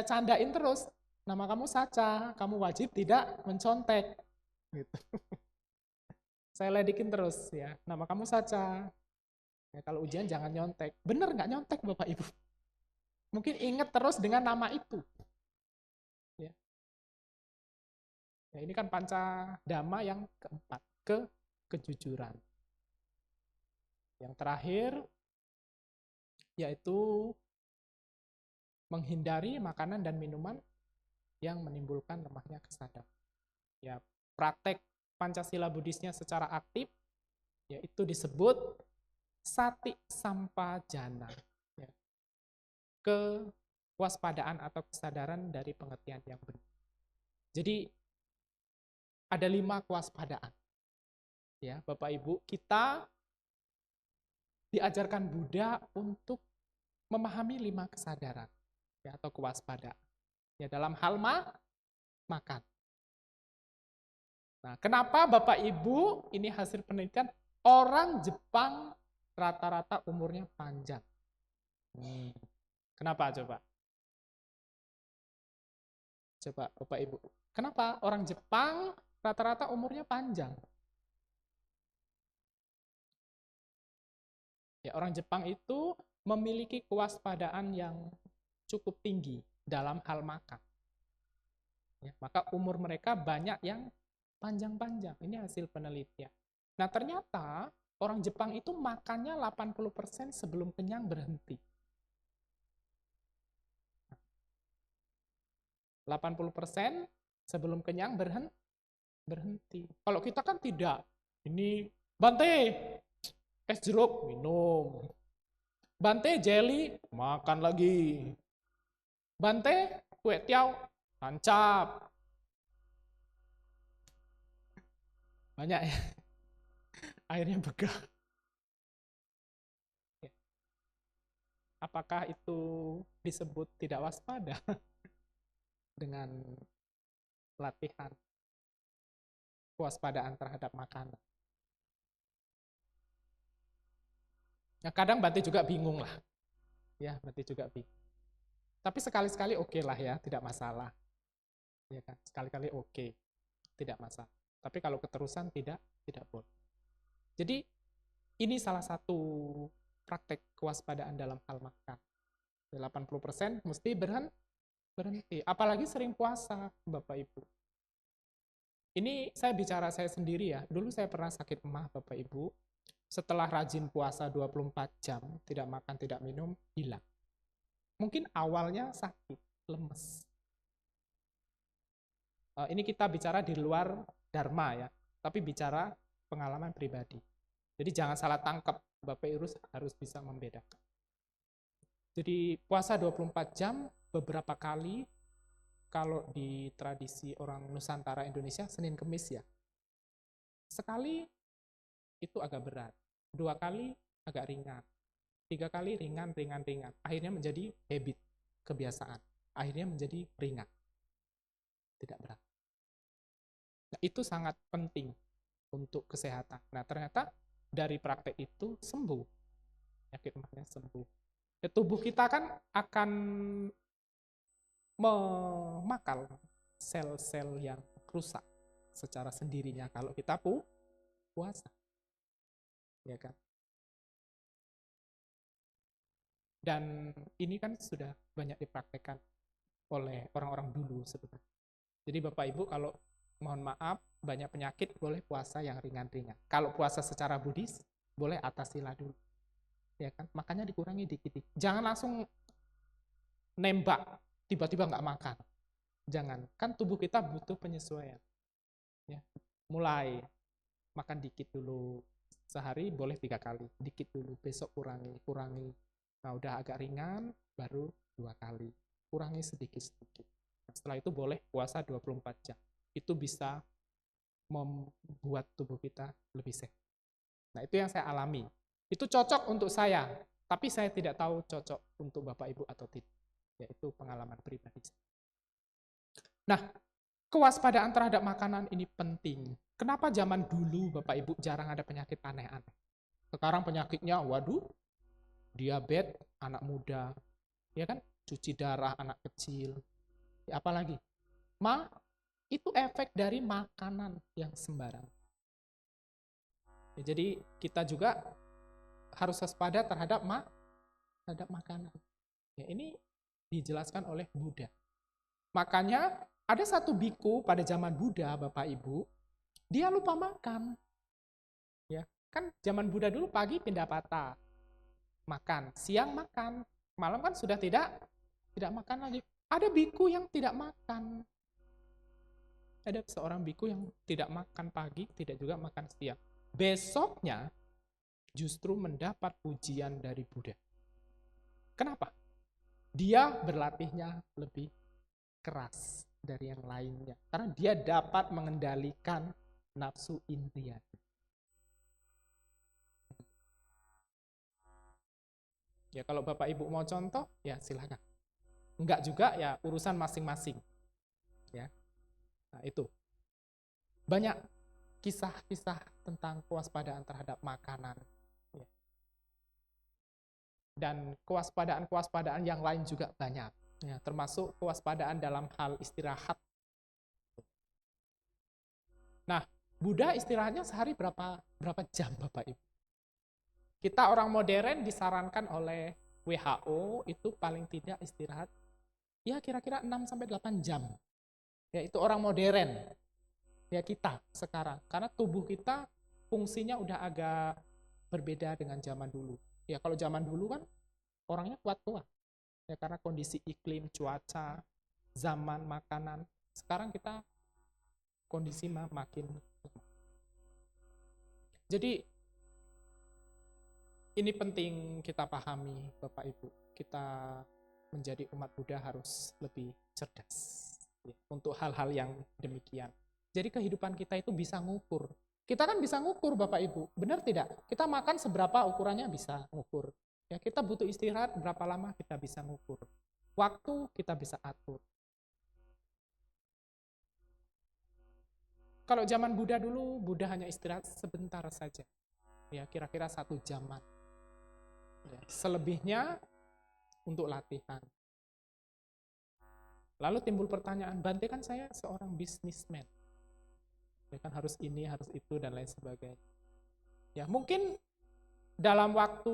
candain terus. Nama kamu Saca, kamu wajib tidak mencontek. Gitu. Saya ledekin terus ya. Nama kamu Saca. Ya, kalau ujian jangan nyontek. Bener nggak nyontek Bapak Ibu? Mungkin ingat terus dengan nama itu. Ya. Ya, ini kan panca dhamma yang keempat, kejujuran. Yang terakhir yaitu menghindari makanan dan minuman yang menimbulkan lemahnya kesadaran. Ya, praktek Pancasila Buddhisnya secara aktif, yaitu disebut sati sampajana, ya. Kewaspadaan atau kesadaran dari pengertian yang benar. Jadi ada 5 kewaspadaan. Ya, Bapak Ibu, kita diajarkan Buddha untuk memahami 5 kesadaran, ya, atau kewaspadaan. Ya, dalam hal makan. Nah, kenapa Bapak Ibu, ini hasil penelitian, orang Jepang rata-rata umurnya panjang. Kenapa coba? Coba Bapak Ibu, kenapa orang Jepang rata-rata umurnya panjang? Ya, orang Jepang itu memiliki kewaspadaan yang cukup tinggi dalam hal makan. Ya, maka umur mereka banyak yang panjang-panjang. Ini hasil penelitian. Nah, ternyata orang Jepang itu makannya 80% sebelum kenyang berhenti. 80% sebelum kenyang berhenti. Kalau kita kan tidak. Ini Bante, es jeruk, minum. Bante, jelly, makan lagi. Bante, kue tiaw, tancap. Banyak ya. Airnya begah. Apakah itu disebut tidak waspada? Dengan latihan kewaspadaan terhadap makanan. Nah, kadang Bante juga bingung lah. Ya, Bante juga bingung. Tapi sekali-sekali oke lah ya, tidak masalah. Ya kan? Sekali-kali oke, tidak masalah. Tapi kalau keterusan tidak boleh. Jadi ini salah satu praktek kewaspadaan dalam hal makan. 80% mesti berhenti. Apalagi sering puasa, Bapak Ibu. Ini saya bicara saya sendiri ya. Dulu saya pernah sakit emah, Bapak Ibu. Setelah rajin puasa 24 jam, tidak makan, tidak minum, hilang. Mungkin awalnya sakit, lemes. Ini kita bicara di luar dharma ya, tapi bicara pengalaman pribadi. Jadi jangan salah tangkap, Bapak Ibu harus bisa membedakan. Jadi puasa 24 jam beberapa kali, kalau di tradisi orang Nusantara Indonesia, Senin Kemis ya. Sekali itu agak berat, 2 kali agak ringan, 3 kali ringan. Akhirnya menjadi habit, kebiasaan. Akhirnya menjadi ringan, tidak berat. Nah, itu sangat penting untuk kesehatan. Nah, ternyata dari praktek itu sembuh, penyakit emahnya sembuh. Ya, tubuh kita kan akan memakal sel-sel yang rusak secara sendirinya kalau kita puasa, ya kan? Dan ini kan sudah banyak dipraktekkan oleh orang-orang dulu sebetulnya. Jadi Bapak Ibu kalau mohon maaf banyak penyakit boleh puasa yang ringan-ringan. Kalau puasa secara Buddhis boleh atasilah dulu, ya kan? Makanya dikurangi dikit-dikit. Jangan langsung nembak tiba-tiba nggak makan. Jangan, kan tubuh kita butuh penyesuaian. Ya, mulai makan dikit dulu, sehari boleh 3 kali, dikit dulu, besok kurangi. Nah, udah agak ringan, baru 2 kali, kurangi sedikit-sedikit. Nah, setelah itu boleh puasa 24 jam. Itu bisa membuat tubuh kita lebih sehat. Nah, itu yang saya alami. Itu cocok untuk saya, tapi saya tidak tahu cocok untuk Bapak Ibu atau tidak. Yaitu pengalaman pribadi. Nah, kewaspadaan terhadap makanan ini penting. Kenapa zaman dulu Bapak Ibu jarang ada penyakit aneh-aneh? Sekarang penyakitnya, waduh, diabetes anak muda, ya kan? Cuci darah anak kecil. Ya, apalagi? Itu efek dari makanan yang sembarang. Ya, jadi kita juga harus waspada terhadap makanan. Ya, ini dijelaskan oleh Buddha. Makanya ada satu biku pada zaman Buddha, Bapak Ibu, dia lupa makan. Ya, kan zaman Buddha dulu pagi pindapata, makan, siang makan, malam kan sudah tidak makan lagi. Ada biku yang tidak makan. Ada seorang biku yang tidak makan pagi, tidak juga makan siang. Besoknya justru mendapat pujian dari Buddha. Kenapa? Dia berlatihnya lebih keras dari yang lainnya. Karena dia dapat mengendalikan nafsu indria. Ya kalau Bapak Ibu mau contoh, ya silakan. Enggak juga, ya urusan masing-masing. Ya, nah itu. Banyak kisah-kisah tentang kewaspadaan terhadap makanan. Ya. Dan kewaspadaan-kewaspadaan yang lain juga banyak. Ya, termasuk kewaspadaan dalam hal istirahat. Nah, Buddha istirahatnya sehari berapa jam Bapak Ibu? Kita orang modern disarankan oleh WHO itu paling tidak istirahat ya kira-kira 6-8 jam. Ya itu orang modern. Ya kita sekarang. Karena tubuh kita fungsinya udah agak berbeda dengan zaman dulu. Ya kalau zaman dulu kan orangnya kuat-kuat. Ya karena kondisi iklim, cuaca, zaman, makanan. Sekarang kita kondisi makin. Jadi ini penting kita pahami, Bapak Ibu. Kita menjadi umat Buddha harus lebih cerdas ya, untuk hal-hal yang demikian. Jadi kehidupan kita itu bisa ngukur. Kita kan bisa ngukur, Bapak Ibu. Benar tidak? Kita makan seberapa ukurannya bisa ngukur. Ya, kita butuh istirahat berapa lama kita bisa ngukur. Waktu kita bisa atur. Kalau zaman Buddha dulu, Buddha hanya istirahat sebentar saja. Ya, kira-kira 1 jaman. Ya, selebihnya untuk latihan. Lalu timbul pertanyaan, Bante kan saya seorang bisnismen. Ya kan harus ini, harus itu, dan lain sebagainya. Ya mungkin dalam waktu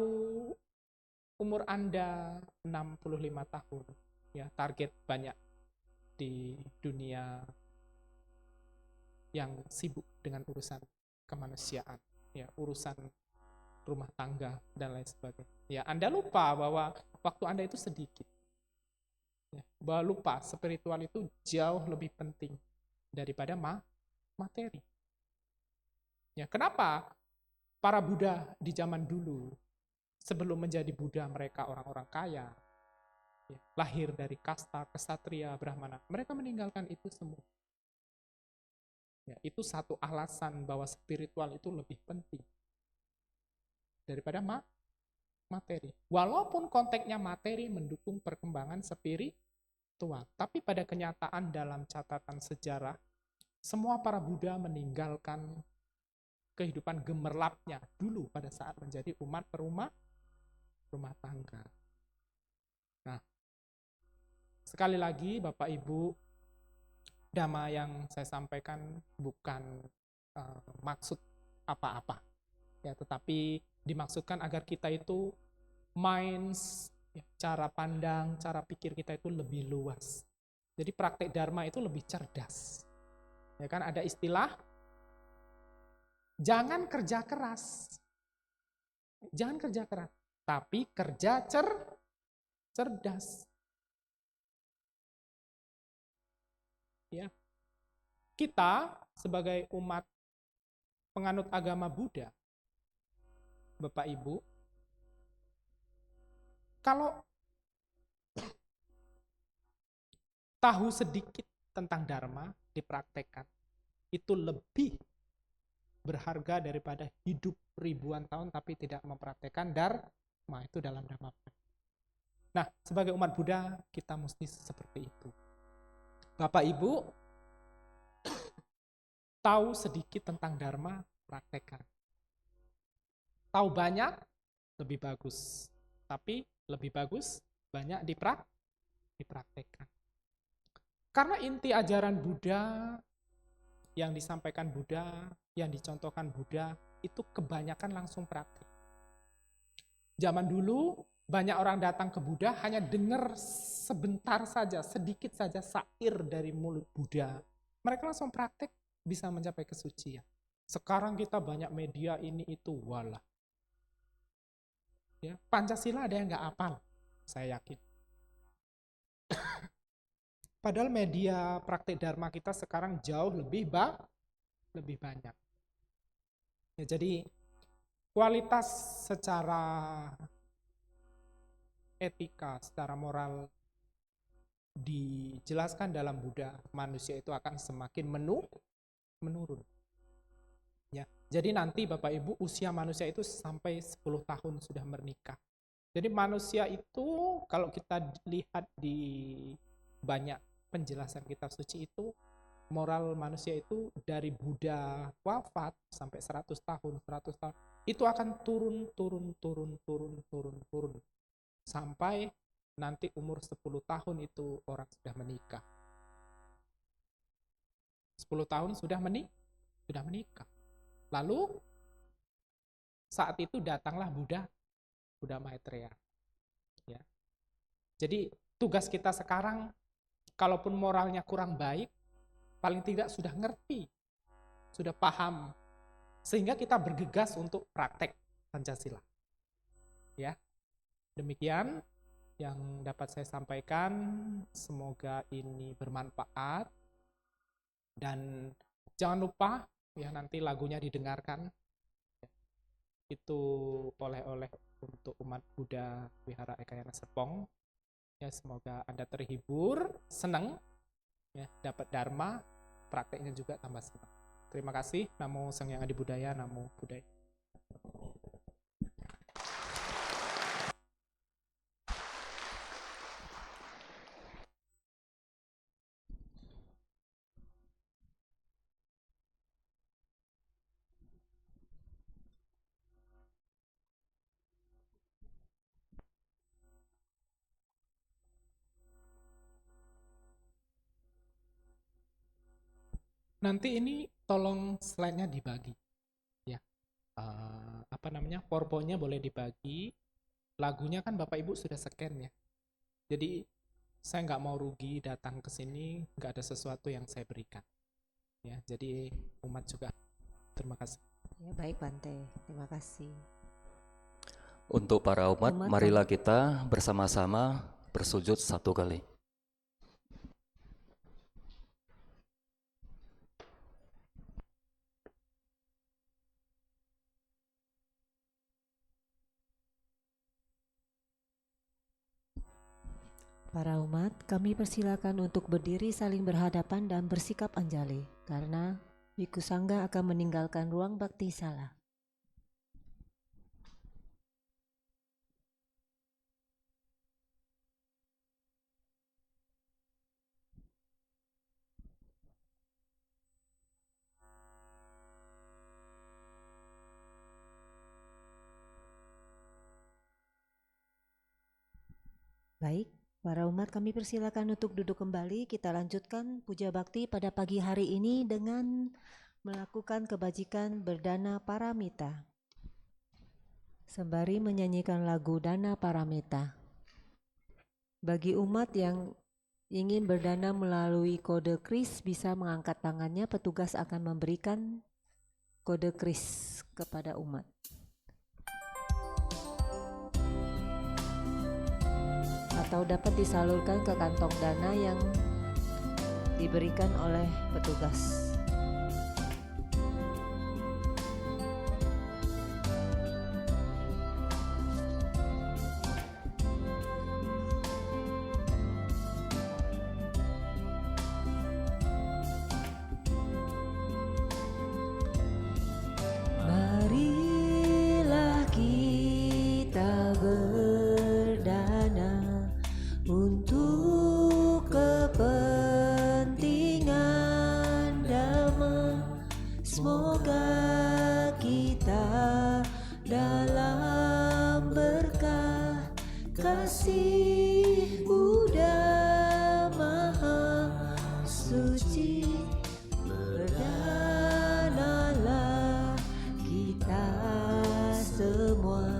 umur Anda 65 tahun, ya target banyak di dunia yang sibuk dengan urusan kemanusiaan, ya urusan rumah tangga, dan lain sebagainya. Ya Anda lupa bahwa waktu Anda itu sedikit. Ya, bahwa lupa spiritual itu jauh lebih penting daripada materi. Ya, kenapa para Buddha di zaman dulu sebelum menjadi Buddha mereka orang-orang kaya, ya, lahir dari kasta kesatria brahmana, mereka meninggalkan itu semua. Ya, itu satu alasan bahwa spiritual itu lebih penting daripada materi. Walaupun konteksnya materi mendukung perkembangan spiritual, tapi pada kenyataan dalam catatan sejarah, semua para Buddha meninggalkan kehidupan gemerlapnya dulu pada saat menjadi umat rumah tangga. Nah, sekali lagi Bapak Ibu, dhamma yang saya sampaikan bukan maksud apa-apa, ya, tetapi dimaksudkan agar kita itu minds, ya, cara pandang, cara pikir kita itu lebih luas. Jadi praktek dharma itu lebih cerdas. Ya kan ada istilah jangan kerja keras. Jangan kerja keras, tapi kerja cerdas. Ya. Kita sebagai umat penganut agama Buddha, Bapak Ibu, kalau tahu sedikit tentang dharma dipraktekkan, itu lebih berharga daripada hidup ribuan tahun tapi tidak mempraktekkan dharma itu dalam dhamma. Nah, sebagai umat Buddha kita mesti seperti itu. Bapak Ibu tahu sedikit tentang dharma, praktekkan. Tahu banyak lebih bagus, tapi lebih bagus banyak dipraktekkan. Karena inti ajaran Buddha yang disampaikan Buddha, yang dicontohkan Buddha, itu kebanyakan langsung praktik. Zaman dulu banyak orang datang ke Buddha hanya dengar sebentar saja, sedikit saja syair dari mulut Buddha. Mereka langsung praktek bisa mencapai kesucian. Sekarang kita banyak media ini itu, walah. Ya, Pancasila ada yang nggak hafal, saya yakin. Padahal media praktik Dharma kita sekarang jauh lebih banyak. Ya, jadi kualitas secara etika, secara moral dijelaskan dalam Buddha, manusia itu akan semakin menurun. Ya, jadi nanti Bapak Ibu usia manusia itu sampai 10 tahun sudah menikah. Jadi manusia itu kalau kita lihat di banyak penjelasan kitab suci itu, moral manusia itu dari Buddha wafat sampai 100 tahun, itu akan turun sampai nanti umur 10 tahun itu orang sudah menikah. 10 tahun sudah menikah. Lalu saat itu datanglah Buddha Maitreya. Ya. Jadi tugas kita sekarang, kalaupun moralnya kurang baik, paling tidak sudah ngerti, sudah paham, sehingga kita bergegas untuk praktek Pancasila. Ya, demikian yang dapat saya sampaikan. Semoga ini bermanfaat, dan jangan lupa ya nanti lagunya didengarkan. Itu oleh-oleh untuk umat Buddha Wihara Ekayana Serpong. Ya, semoga Anda terhibur, senang, ya, dapat Dharma, prakteknya juga tambah senang. Terima kasih. Namo Sang Hyang Adi Budaya, Namo Buddhaya. Nanti ini tolong slide-nya dibagi, ya. PowerPoint-nya boleh dibagi. Lagunya kan Bapak Ibu sudah scan ya. Jadi saya nggak mau rugi datang ke sini nggak ada sesuatu yang saya berikan. Ya, jadi umat juga. Terima kasih. Ya, baik Bante, terima kasih. Untuk para umat, marilah kita bersama-sama bersujud 1 kali. Para umat, kami persilakan untuk berdiri saling berhadapan dan bersikap anjali, karena Biku Sangga akan meninggalkan ruang bakti sala. Baik, para umat kami persilakan untuk duduk kembali. Kita lanjutkan puja bakti pada pagi hari ini dengan melakukan kebajikan berdana paramita. Sembari menyanyikan lagu Dana Paramita. Bagi umat yang ingin berdana melalui kode kris bisa mengangkat tangannya, petugas akan memberikan kode kris kepada umat. Atau dapat disalurkan ke kantong dana yang diberikan oleh petugas. Marilah kita berdana untuk kepentingan damai. Semoga kita dalam berkah kasih Buddha Maha Suci. Berdanalah kita semua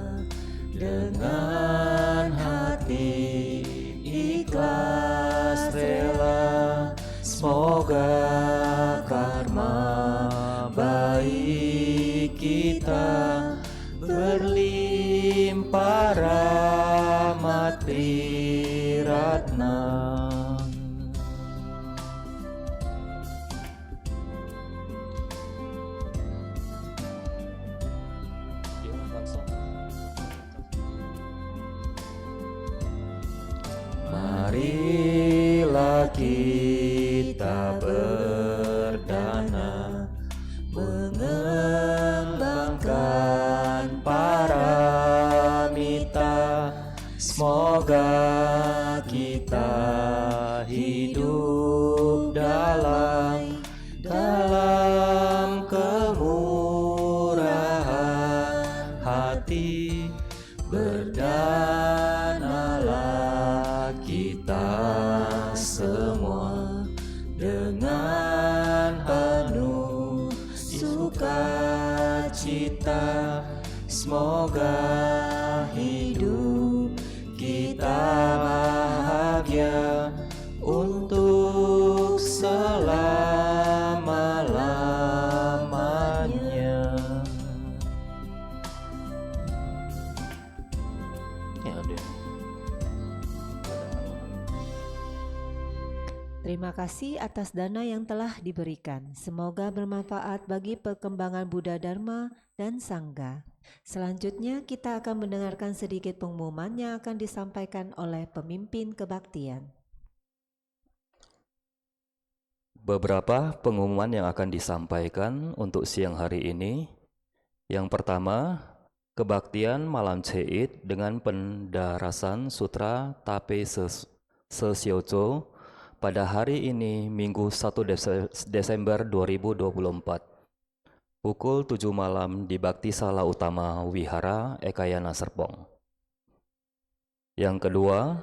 dengan hati ikhlas rela, semoga karma baik kita berlimpah rahmat Triratna. Marilah kita berdana mengembangkan paramita. Semoga kita hidup dalam kemurahan hati. Berdanalah kita semua dengan penuh sukacita. Semoga hidup kita bahagia untuk selama-lamanya. Terima kasih atas dana yang telah diberikan. Semoga bermanfaat bagi perkembangan Buddha Dharma dan Sangha. Selanjutnya kita akan mendengarkan sedikit pengumuman yang akan disampaikan oleh pemimpin kebaktian. Beberapa pengumuman yang akan disampaikan untuk siang hari ini. Yang pertama, kebaktian malam Cid dengan pendarasan Sutra Tape Sesioco pada hari ini Minggu 1 Desember 2024 pukul 7 malam di Bakti Sala Utama Wihara Ekayana Serpong. Yang kedua,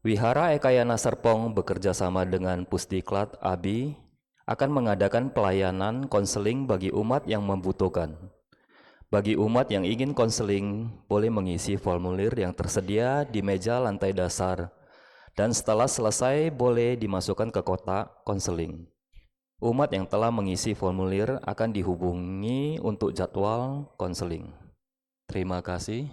Wihara Ekayana Serpong bekerja sama dengan Pusdiklat Abi akan mengadakan pelayanan konseling bagi umat yang membutuhkan. Bagi umat yang ingin konseling, boleh mengisi formulir yang tersedia di meja lantai dasar, dan setelah selesai boleh dimasukkan ke kotak konseling. Umat yang telah mengisi formulir akan dihubungi untuk jadwal konseling. Terima kasih.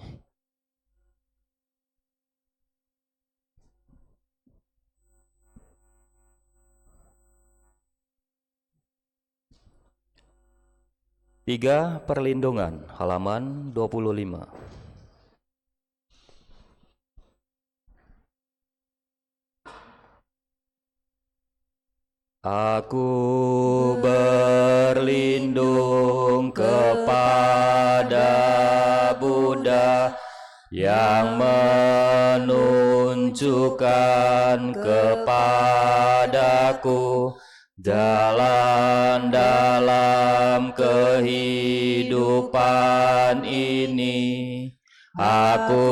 Tiga perlindungan, halaman 25. Aku berlindung kepada Buddha yang menunjukkan kepadaku jalan dalam kehidupan ini. Aku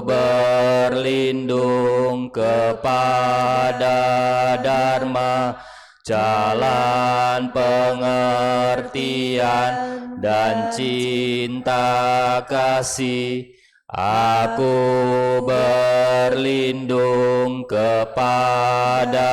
berlindung kepada Dharma, jalan pengertian dan cinta kasih. Aku berlindung kepada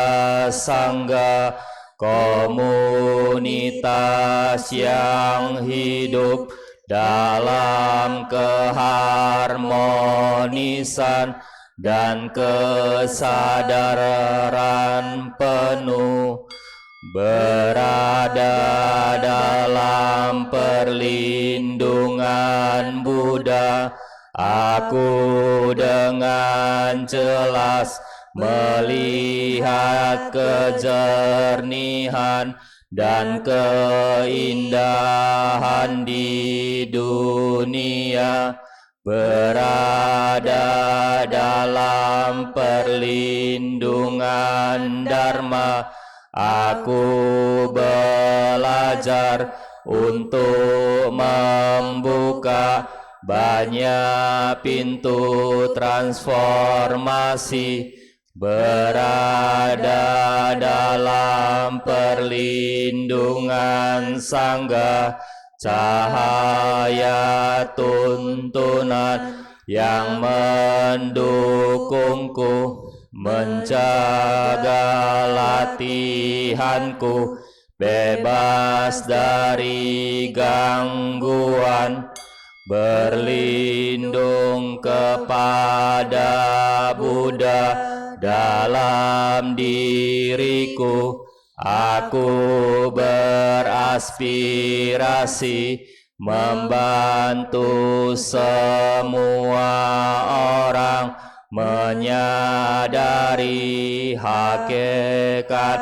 Sangha, komunitas yang hidup dalam keharmonisan dan kesadaran penuh, berada dalam perlindungan Buddha. Aku dengan jelas melihat kejernihan dan keindahan di dunia, berada dalam perlindungan Dharma. Aku belajar untuk membuka banyak pintu transformasi, berada dalam perlindungan Sangha, cahaya tuntunan yang mendukungku, menjaga latihanku bebas dari gangguan, berlindung kepada Buddha dalam diriku. Aku beraspirasi membantu semua orang menyadari hakikat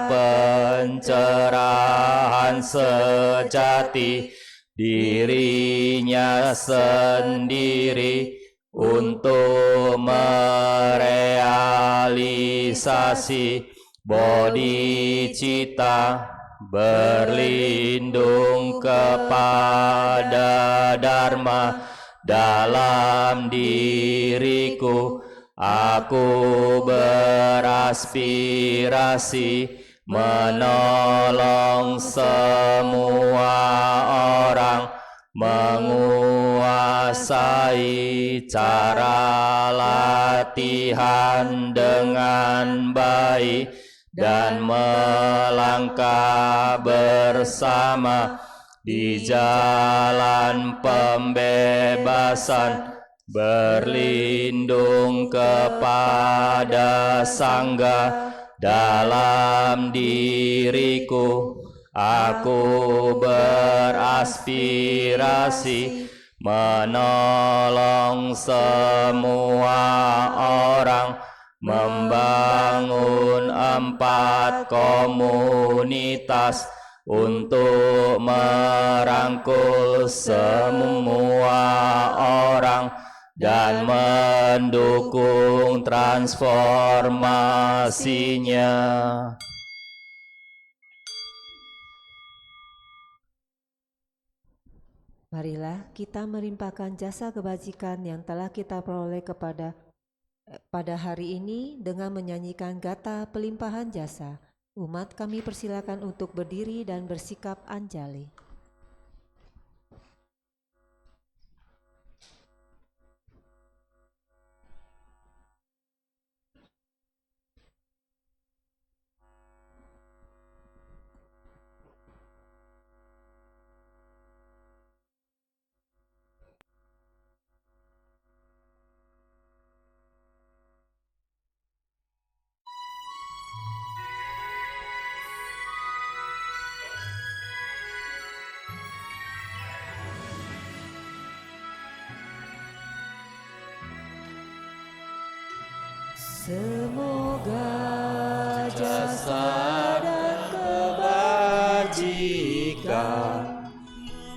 pencerahan sejati dirinya sendiri untuk merealisasi bodhicitta, berlindung kepada Dharma dalam diriku. Aku beraspirasi menolong semua orang menguasai cara latihan dengan baik dan melangkah bersama di jalan pembebasan, berlindung kepada Sangha dalam diriku. Aku beraspirasi menolong semua orang membangun 4 komunitas untuk merangkul semua orang dan mendukung transformasinya. Marilah kita melimpahkan jasa kebajikan yang telah kita peroleh pada hari ini dengan menyanyikan gata pelimpahan jasa. Umat kami persilakan untuk berdiri dan bersikap anjali. Semoga jasa dan kebajikan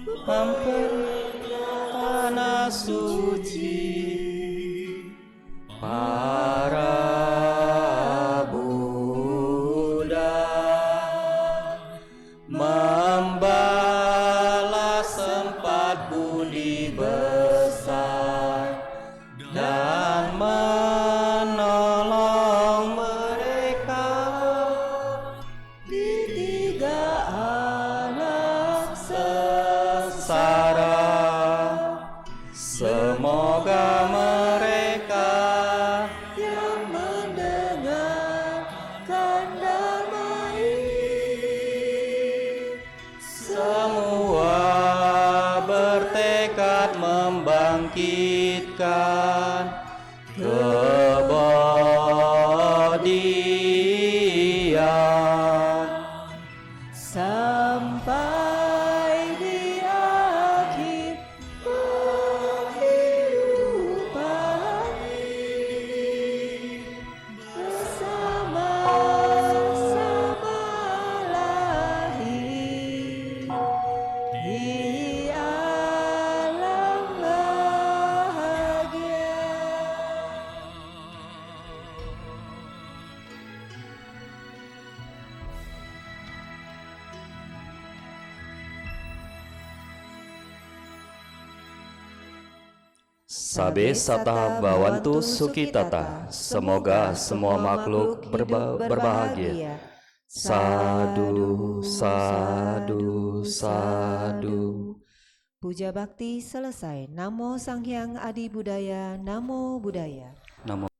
memperoleh tanah suci para Buddha, membalas 4 budi besar dan menolong mereka di 3 alam sengsara. Semoga mereka yang mendengarkan Dharma ini semua bertekad membangkitkan kebodian sampai di akhir kehidupan ini bersama-sama lahir di alam bahagia. Sabe sata bawantu sukitata. Semoga semua makhluk berbahagia. Sadu, sadu, sadu. Puja bakti selesai. Namo Sang Hyang Adi Budaya. Namo Buddhaya. Namo